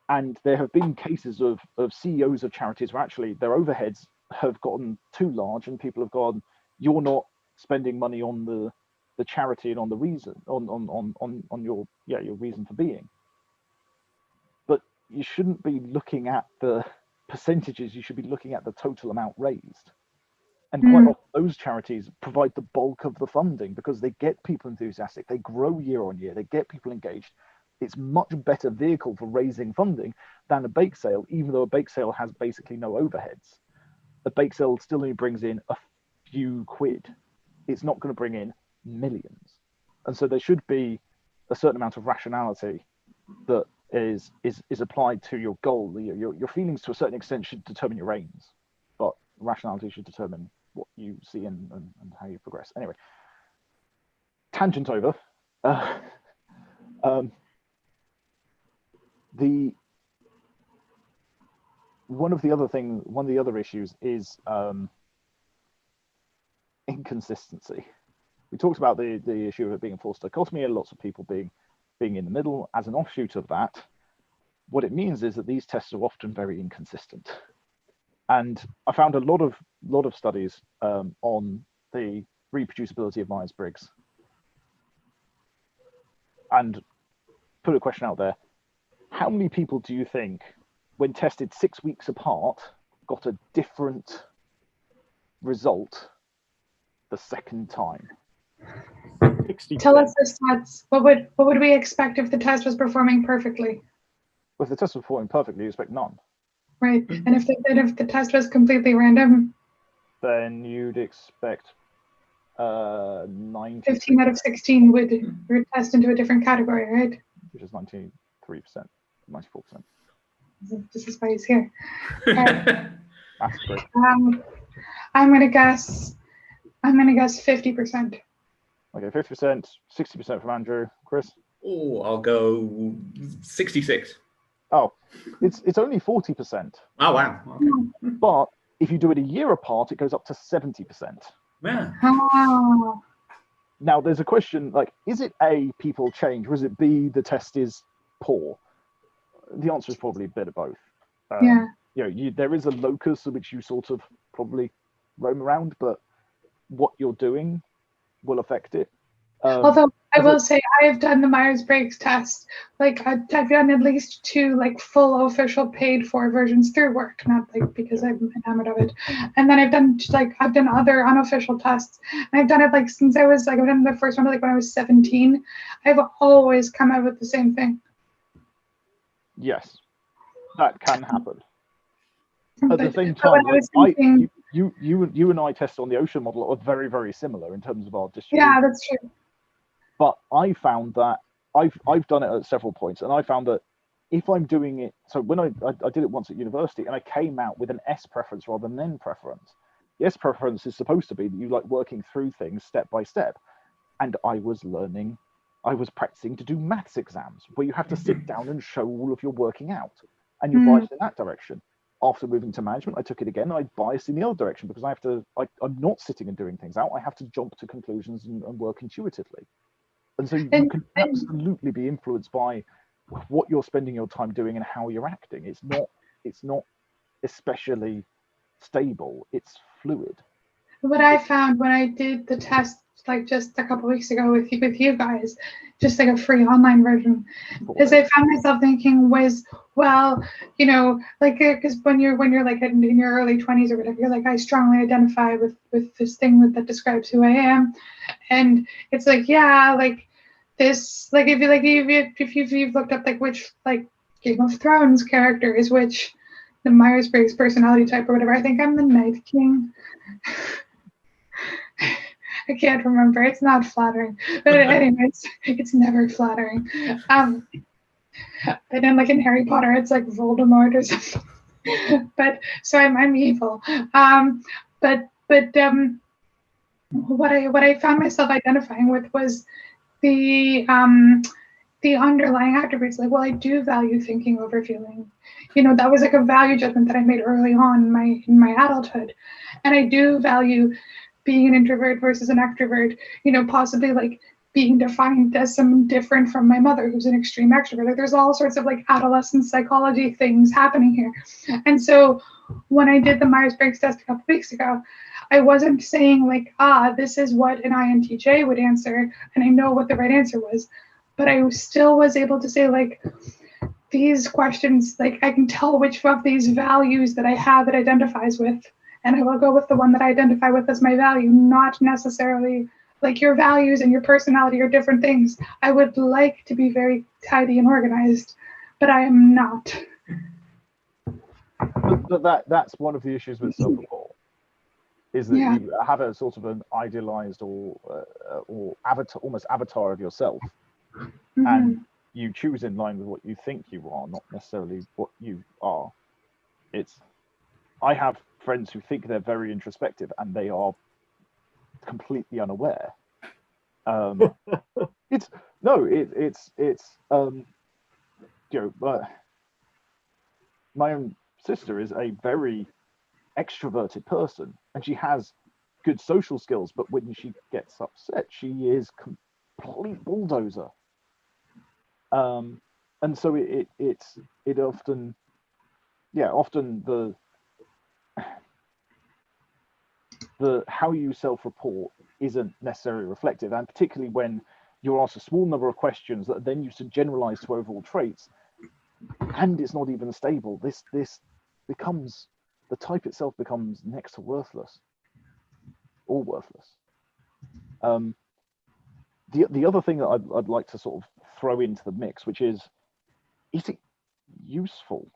And there have been cases of CEOs of charities where actually their overheads have gotten too large and people have gone, you're not spending money on the charity and on the reason, on your reason for being. But you shouldn't be looking at the percentages, you should be looking at the total amount raised. And quite often those charities provide the bulk of the funding because they get people enthusiastic, they grow year on year, they get people engaged. It's much better vehicle for raising funding than a bake sale, even though a bake sale has basically no overheads. A bake sale still only brings in a few quid. It's not going to bring in millions. And so there should be a certain amount of rationality that is applied to your goal. Your feelings to a certain extent should determine your aims, but rationality should determine what you see and how you progress. Anyway, tangent over. One of the other issues is inconsistency. We talked about the issue of it being a forced dichotomy and lots of people being in the middle. As an offshoot of that, what it means is that these tests are often very inconsistent. And I found a lot of studies on the reproducibility of Myers-Briggs, and put a question out there. How many people do you think, when tested 6 weeks apart, got a different result the second time? 60%. Tell us the stats. What would we expect if the test was performing perfectly? Well, if the test was performing perfectly, you expect none. Right. And if the test was completely random? Then you'd expect 90. 15 out of 16 would test into a different category, right? Which is 93%, 94%. This is why he's here. That's great. I'm gonna guess 50%. Okay, 50%, 60% from Andrew. Chris? Oh, I'll go 66. Oh, it's only 40%. Oh, wow. Okay. But if you do it a year apart, it goes up to 70%. Yeah. Oh. Now, there's a question, like, is it A, people change, or is it B, the test is poor? The answer is probably a bit of both. Yeah. There is a locus of which you sort of probably roam around, but what you're doing will affect it. Although I will say I have done the Myers-Briggs test. Like I've done at least 2 like full official paid for versions through work, not like because I'm enamored of it. And then I've done other unofficial tests. And I've done it like since I've done the first one like when I was 17. I've always come out with the same thing. Yes, that can happen. At the same But when time, I was thinking, you and I test on the ocean model are very, very similar in terms of our distribution. yeah, that's true. But I found that I've done it at several points, and I found that if I'm doing it, so when I did it once at university, and I came out with an S preference rather than an N preference. The S preference is supposed to be that you like working through things step by step, and I was practicing to do maths exams where you have to sit down and show all of your working out, and you're biased in that direction. After moving to management, I took it again. I biased in the other direction because I'm not sitting and doing things out. I have to jump to conclusions and work intuitively. And so you can absolutely be influenced by what you're spending your time doing and how you're acting. It's not especially stable. It's fluid. What I found when I did the test like just a couple of weeks ago with you guys, just like a free online version, is I found myself thinking was, well, like because when you're like in your early 20s or whatever, you're like, I strongly identify with this thing that describes who I am, and it's like, yeah, like this, like if you've looked up like which like Game of Thrones character is which, the Myers-Briggs personality type or whatever, I think I'm the Night King. I can't remember. It's not flattering, but anyways, it's never flattering. But then, like in Harry Potter, it's like Voldemort or something. But so I'm evil. But what I found myself identifying with was the underlying attributes. Like, well, I do value thinking over feeling. That was like a value judgment that I made early on in my adulthood, and I do value being an introvert versus an extrovert. Possibly like being defined as some different from my mother, who's an extreme extrovert. Like, there's all sorts of like adolescent psychology things happening here. And so when I did the Myers-Briggs test a couple weeks ago, I wasn't saying like, this is what an INTJ would answer, and I know what the right answer was. But I still was able to say, like, these questions, like, I can tell which of these values that I have it identifies with, and I will go with the one that I identify with as my value, not necessarily like your values and your personality are different things. I would like to be very tidy and organized, but I am not. But that's one of the issues with self-report, is that you have a sort of an idealized or avatar, almost avatar of yourself, and you choose in line with what you think you are, not necessarily what you are. I have friends who think they're very introspective and they are completely unaware. My own sister is a very extroverted person, and she has good social skills, but when she gets upset, she is complete bulldozer. And so it often the how you self-report isn't necessarily reflective, and particularly when you're asked a small number of questions that are then used to generalize to overall traits, and it's not even stable. This becomes, the type itself becomes next to worthless, or worthless. The other thing that I'd like to sort of throw into the mix, which is it useful?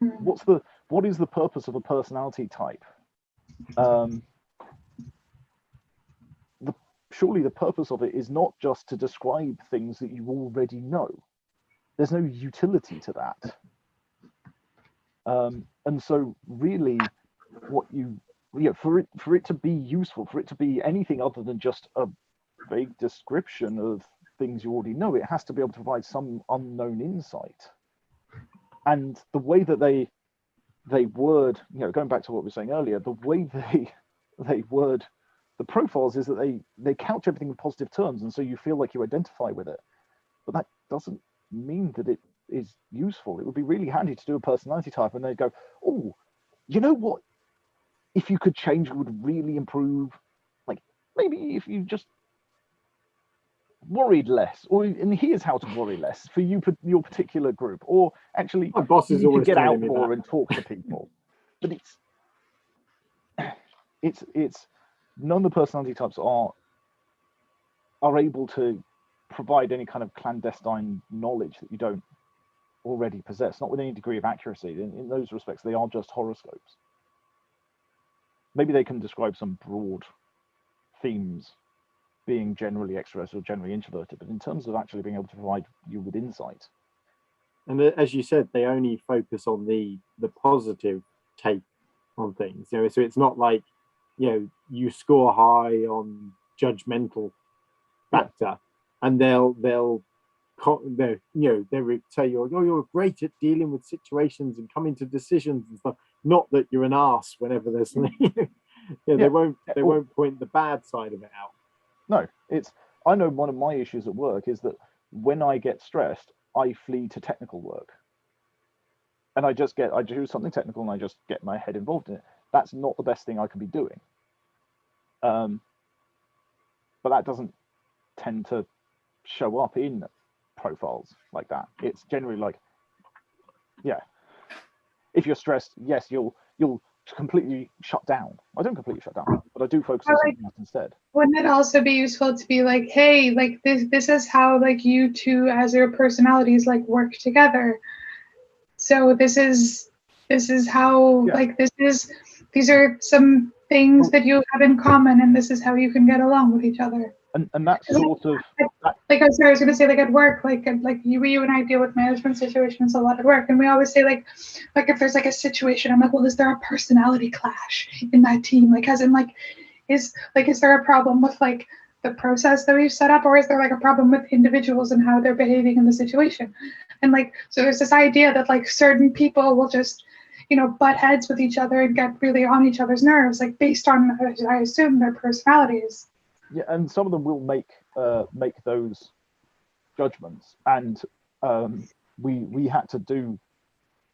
What is the purpose of a personality type? Surely the purpose of it is not just to describe things that you already know. There's no utility to that. And so really for it to be useful, for it to be anything other than just a vague description of things you already know, it has to be able to provide some unknown insight. And the way that they word, going back to what we were saying earlier, the way they word the profiles is that they couch everything in positive terms, and so you feel like you identify with it. But that doesn't mean that it is useful. It would be really handy to do a personality type, and they'd go, oh, you know what? If you could change, it would really improve. Like, maybe if you just worried less, and here's how to worry less for your particular group, or actually my boss is always get out me more that. And talk to people. But it's none of the personality types are able to provide any kind of clandestine knowledge that you don't already possess, not with any degree of accuracy. In those respects, they are just horoscopes. Maybe they can describe some broad themes, being generally extroverted or generally introverted, but in terms of actually being able to provide you with insight. And as you said, they only focus on the positive take on things. So it's not like, you score high on judgmental factor, and they'll say you're great at dealing with situations and coming to decisions and stuff. Not that you're an arse whenever there's something. They won't point the bad side of it out. No, I know one of my issues at work is that when I get stressed, I flee to technical work. And I do something technical and I just get my head involved in it. That's not the best thing I can be doing. But that doesn't tend to show up in profiles like that. It's generally like, if you're stressed, yes, you'll completely shut down. I don't completely shut down, but I do focus on something else instead. Wouldn't it also be useful to be like, hey, like this is how like you two as your personalities like work together. So this is how these are some things that you have in common, and this is how you can get along with each other. and that sort of like I was going to say, like at work, like you and I deal with management situations a lot at work, and we always say like if there's like a situation, I'm like, well, is there a personality clash in that team? Like, as in is there a problem with like the process that we've set up, or is there like a problem with individuals and how they're behaving in the situation? And like, so there's this idea that like certain people will just, butt heads with each other and get really on each other's nerves, like based on, I assume, their personalities. Yeah, and some of them will make those judgments. And we had to do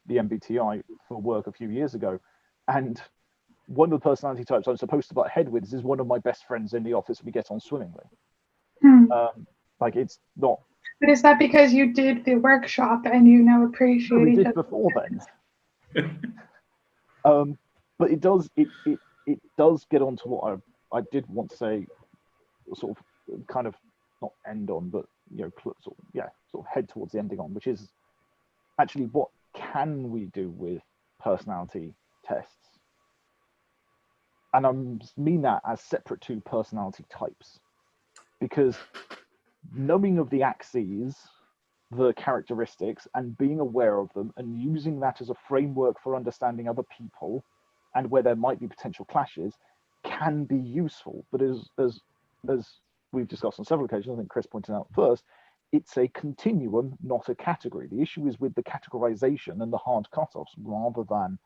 the MBTI for work a few years ago, and one of the personality types I'm supposed to butt head with is one of my best friends in the office. We get on swimmingly. Like, it's not. But is that because you did the workshop and you now appreciate we each did other? before then. But it does get onto what I did want to say, sort of kind of not end on, but sort of head towards the ending on, which is actually what can we do with personality tests? And I mean that as separate to personality types, because knowing of the axes, the characteristics, and being aware of them and using that as a framework for understanding other people and where there might be potential clashes can be useful. But as we've discussed on several occasions, I think Chris pointed out first, it's a continuum, not a category. The issue is with the categorization and the hard cutoffs, rather than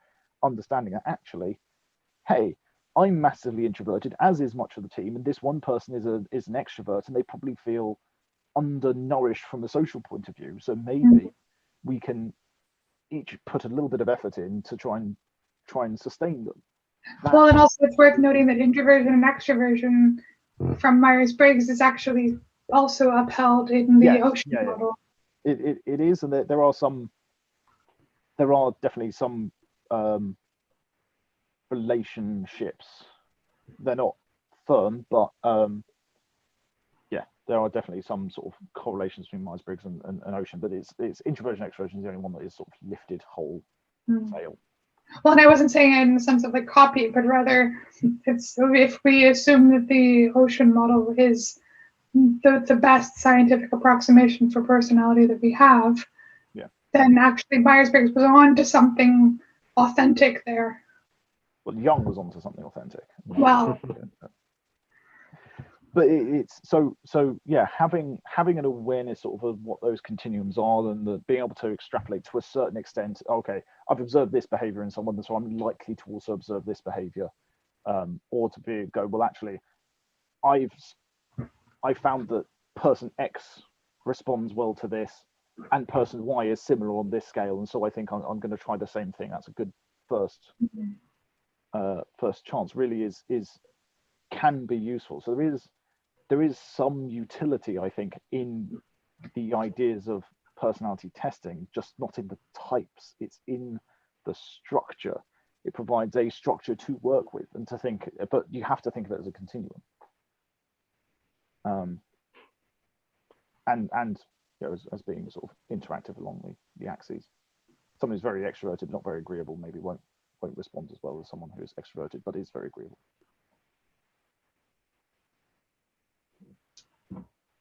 understanding that actually, hey, I'm massively introverted, as is much of the team, and this one person is an extrovert, and they probably feel undernourished from a social point of view. So maybe we can each put a little bit of effort in to try and sustain them. Well, and also it's worth noting that introversion and extroversion from Myers-Briggs is actually also upheld in the ocean model. It is, and there are definitely some relationships. They're not firm, but there are definitely some sort of correlations between Myers-Briggs and ocean. But it's introversion, extroversion is the only one that is sort of lifted whole fail. Well, and I wasn't saying it in the sense of like copy, but rather it's if we assume that the ocean model is the best scientific approximation for personality that we have, then actually Myers-Briggs was on to something authentic there. Well, Young was onto something authentic. Well, but it's so having an awareness sort of what those continuums are, and being able to extrapolate to a certain extent. Okay, I've observed this behavior in someone, so I'm likely to also observe this behavior, or to go, well, actually, I found that person X responds well to this, and person Y is similar on this scale, and so I think I'm going to try the same thing. That's a good first chance. Really can be useful. So there is some utility, I think, in the ideas of personality testing, just not in the types. It's in the structure. It provides a structure to work with and to think, but you have to think of it as a continuum. And as being sort of interactive along the axes. Someone who's very extroverted, not very agreeable, maybe won't respond as well as someone who is extroverted but is very agreeable.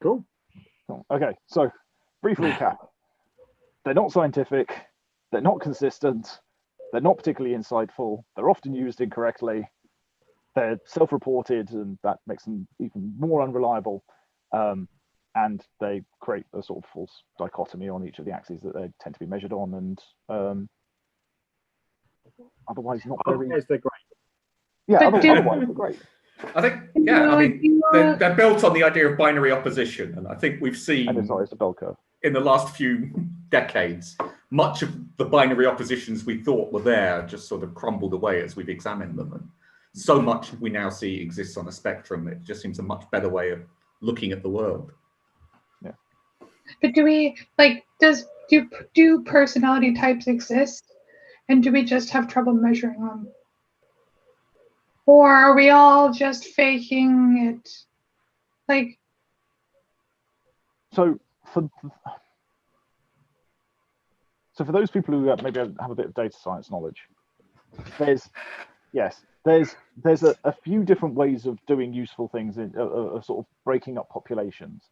Cool. Okay, so brief recap. They're not scientific, they're not consistent, they're not particularly insightful, they're often used incorrectly, they're self-reported, and that makes them even more unreliable, and they create a sort of false dichotomy on each of the axes that they tend to be measured on, and otherwise not very... Otherwise they're great. Yeah, otherwise they're great. I think, I mean, they're built on the idea of binary opposition, and I think we've seen it's a bell curve. In the last few decades, much of the binary oppositions we thought were there just sort of crumbled away as we've examined them, and so much we now see exists on a spectrum. It just seems a much better way of looking at the world. Yeah. But do personality types exist, and do we just have trouble measuring them? Or are we all just faking it? Like, so for those people who maybe have a bit of data science knowledge, there's Yes, there's a few different ways of doing useful things in sort of breaking up populations,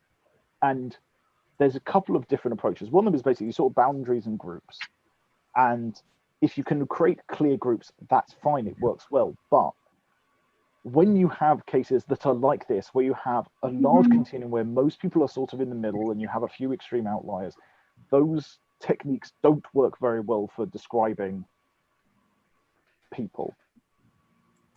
and there's a couple of different approaches. One of them is basically sort of boundaries and groups, and if you can create clear groups, that's fine, it works well. But when you have cases that are like this, where you have a large continuum where most people are sort of in the middle and you have a few extreme outliers, those techniques don't work very well for describing people.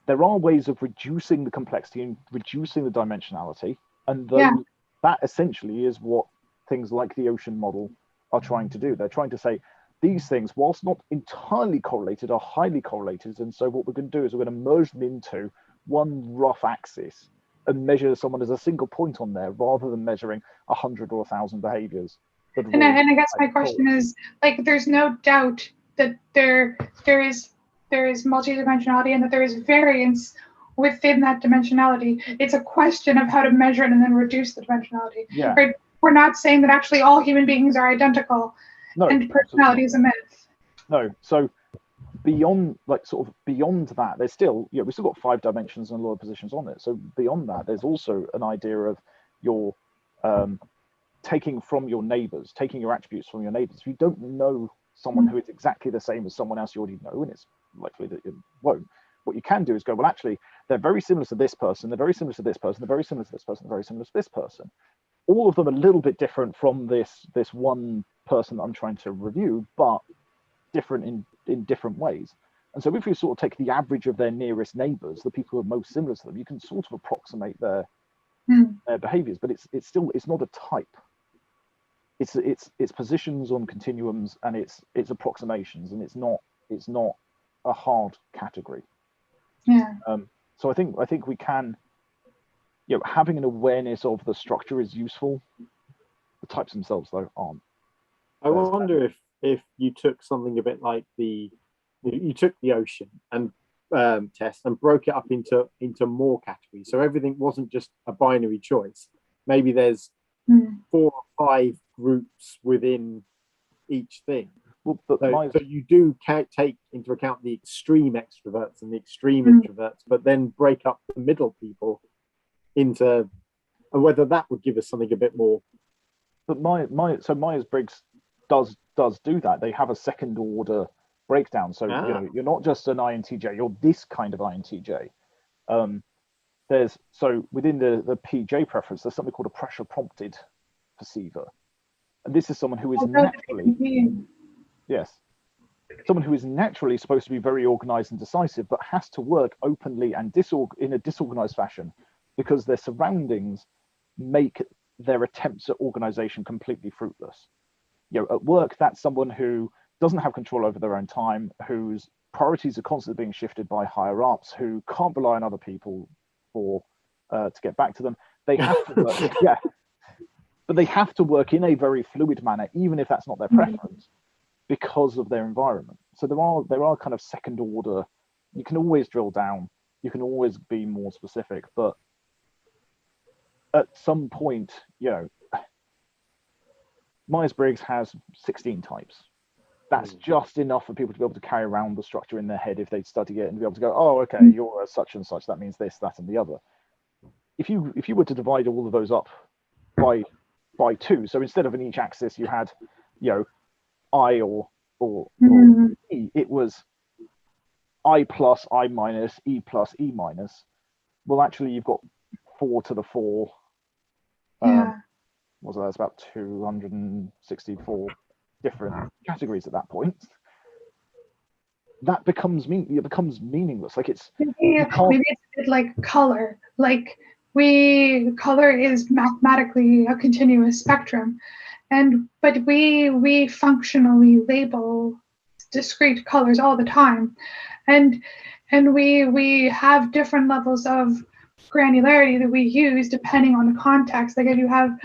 There are ways of reducing the complexity and reducing the dimensionality, and that essentially is what things like the ocean model are trying to do. They're trying to say these things, whilst not entirely correlated, are highly correlated, and so what we're going to do is we're going to merge them into one rough axis and measure someone as a single point on there, rather than measuring 100 or 1,000 behaviors. And I guess my question is, like, there's no doubt that there is multidimensionality and that there is variance within that dimensionality. It's a question of how to measure it and then reduce the dimensionality. Yeah. Right? We're not saying that actually all human beings are identical, and personality is a myth. No. So beyond that, there's still, we've still got 5 dimensions and a lot of positions on it. So beyond that, there's also an idea of your taking from your neighbors, taking your attributes from your neighbors. If you don't know someone who is exactly the same as someone else you already know, and it's likely that you won't, what you can do is go, well, actually, they're very similar to this person, they're very similar to this person, they're very similar to this person, they're very similar to this person. All of them a little bit different from this one person that I'm trying to review, but different in different ways. And so if you sort of take the average of their nearest neighbors, the people who are most similar to them, you can sort of approximate their behaviors, but it's not a type. It's positions on continuums, and it's approximations, and it's not a hard category. Yeah. So I think we can, having an awareness of the structure is useful. The types themselves, though, aren't. I wonder if you took something a bit like you took the ocean and test and broke it up into more categories, so everything wasn't just a binary choice. Maybe there's 4 or 5 groups within each thing. Well, but so you do take into account the extreme extroverts and the extreme introverts, but then break up the middle people into, and whether that would give us something a bit more. But Myers-Briggs does do that. They have a second order breakdown. So you're not just an INTJ, you're this kind of INTJ. So within the PJ preference, there's something called a pressure prompted perceiver. And this is someone who is someone who is naturally supposed to be very organized and decisive, but has to work openly and in a disorganized fashion, because their surroundings make their attempts at organization completely fruitless. At work, that's someone who doesn't have control over their own time, whose priorities are constantly being shifted by higher ups, who can't rely on other people to get back to them. They have to work, but they have to work in a very fluid manner, even if that's not their preference, because of their environment. So there are kind of second order. You can always drill down, you can always be more specific, but at some point, Myers-Briggs has 16 types. That's just enough for people to be able to carry around the structure in their head if they study it and be able to go, oh, okay, you're a such and such, that means this, that, and the other. If you were to divide all of those up by 2, so instead of in each axis you had, I or E, it was I plus I minus E plus E minus. Well, actually, you've got 4 to the 4. That's about 264 different categories at that point. That becomes meaningless. Like maybe it's a bit like color. Like color is mathematically a continuous spectrum, but we functionally label discrete colors all the time, and we have different levels of granularity that we use depending on the context. Like if you have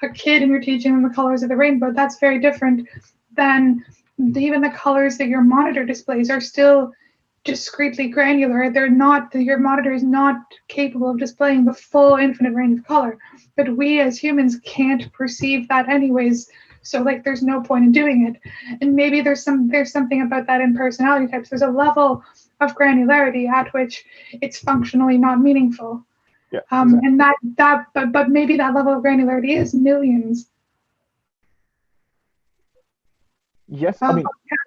a kid and you're teaching them the colors of the rainbow, that's very different than even the colors that your monitor displays are still discretely granular. They're not, your monitor is not capable of displaying the full infinite range of color, but we as humans can't perceive that anyways. So like there's no point in doing it. And maybe there's something about that in personality types. There's a level of granularity at which it's functionally not meaningful. Yeah, exactly. And but maybe that level of granularity is millions. Yes, I mean,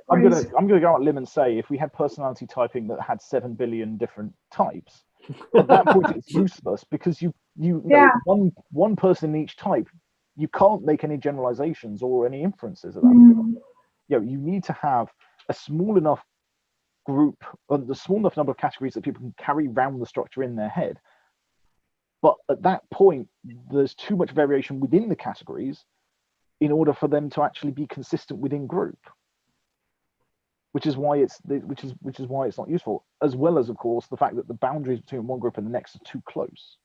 I'm gonna go out on a limb and say if we had personality typing that had 7 billion different types, at that point it's useless, because you know, one person in each type, you can't make any generalizations or any inferences at that point. You know, you need to have a small enough group, the small enough number of categories that people can carry around the structure in their head. But at that point, there's too much variation within the categories in order for them to actually be consistent within group, which is why it's not useful. As well as, of course, the fact that the boundaries between one group and the next are too close.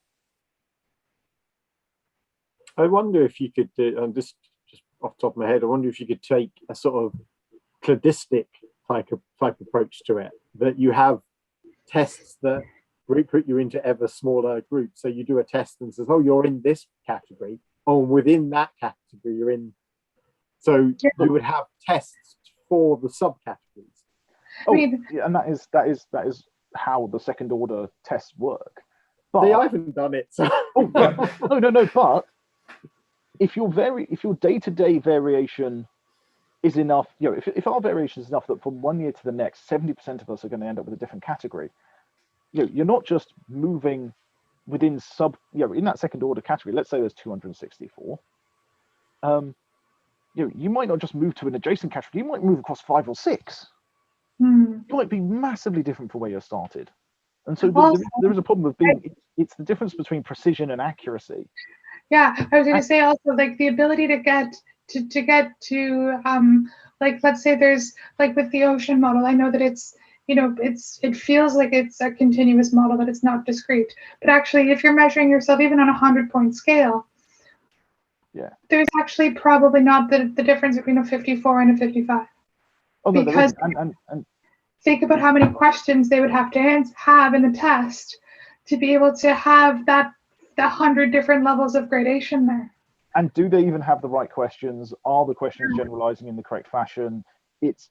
I wonder if you could do, just off the top of my head, I wonder if you could take a sort of cladistic type approach to it, that you have tests that put you into ever smaller groups. So you do a test and says, oh, you're in this category. Oh, within that category, you're in. So you would have tests for the subcategories. Oh, yeah, and that is how the second order tests work. But I haven't done it. So. No. But if your day-to-day variation is enough, you know, if our variation is enough that from one year to the next, 70% of us are going to end up with a different category. You know, you're not just moving within in that second order category. Let's say there's 264. You know, you might not just move to an adjacent category. You might move across 5 or 6. You might be massively different from where you started. And so there is a problem of it's the difference between precision and accuracy. Yeah, I was going to say also, like, the ability to get to like, let's say there's, like, with the ocean model, I know that it's, you know, it feels like it's a continuous model, but it's not discrete. But actually, if you're measuring yourself even on a 100-point scale, there's actually probably not the difference between a 54 and a 55. Oh, no, because and think about how many questions they would have to have in the test to be able to have the 100 different levels of gradation there. And do they even have the right questions? Are the questions generalizing in the correct fashion? It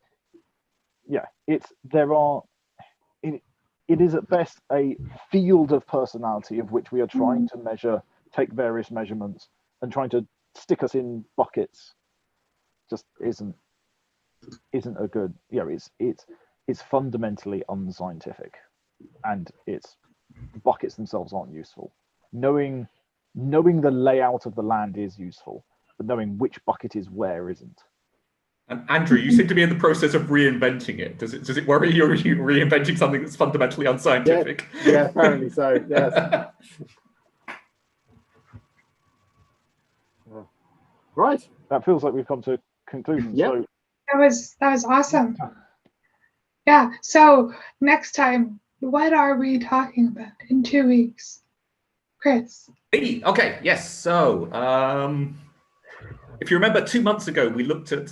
is at best a field of personality of which we are trying to take various measurements, and trying to stick us in buckets just isn't a good, you know, it's fundamentally unscientific, and the buckets themselves aren't useful. Knowing the layout of the land is useful, but knowing which bucket is where isn't. And Andrew, you seem to be in the process of reinventing it. Does it worry you, or are you reinventing something that's fundamentally unscientific? Yeah, apparently so. Yes. Right. That feels like we've come to a conclusion. Yep. So that was awesome. Yeah. So next time, what are we talking about in 2 weeks, Chris? Okay. Yes. So, if you remember, 2 months ago, we looked at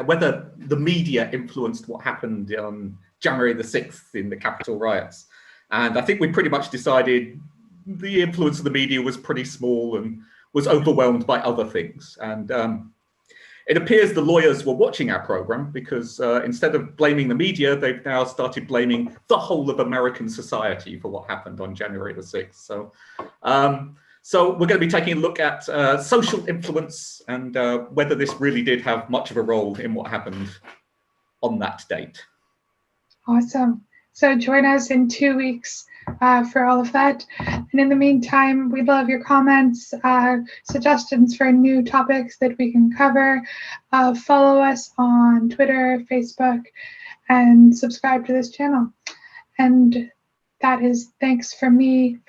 whether the media influenced what happened on January the 6th in the Capitol riots. And I think we pretty much decided the influence of the media was pretty small and was overwhelmed by other things. And it appears the lawyers were watching our program, because instead of blaming the media, they've now started blaming the whole of American society for what happened on January the 6th. So we're going to be taking a look at social influence and whether this really did have much of a role in what happened on that date. Awesome. So join us in 2 weeks for all of that. And in the meantime, we'd love your comments, suggestions for new topics that we can cover. Follow us on Twitter, Facebook, and subscribe to this channel. And that is thanks from me.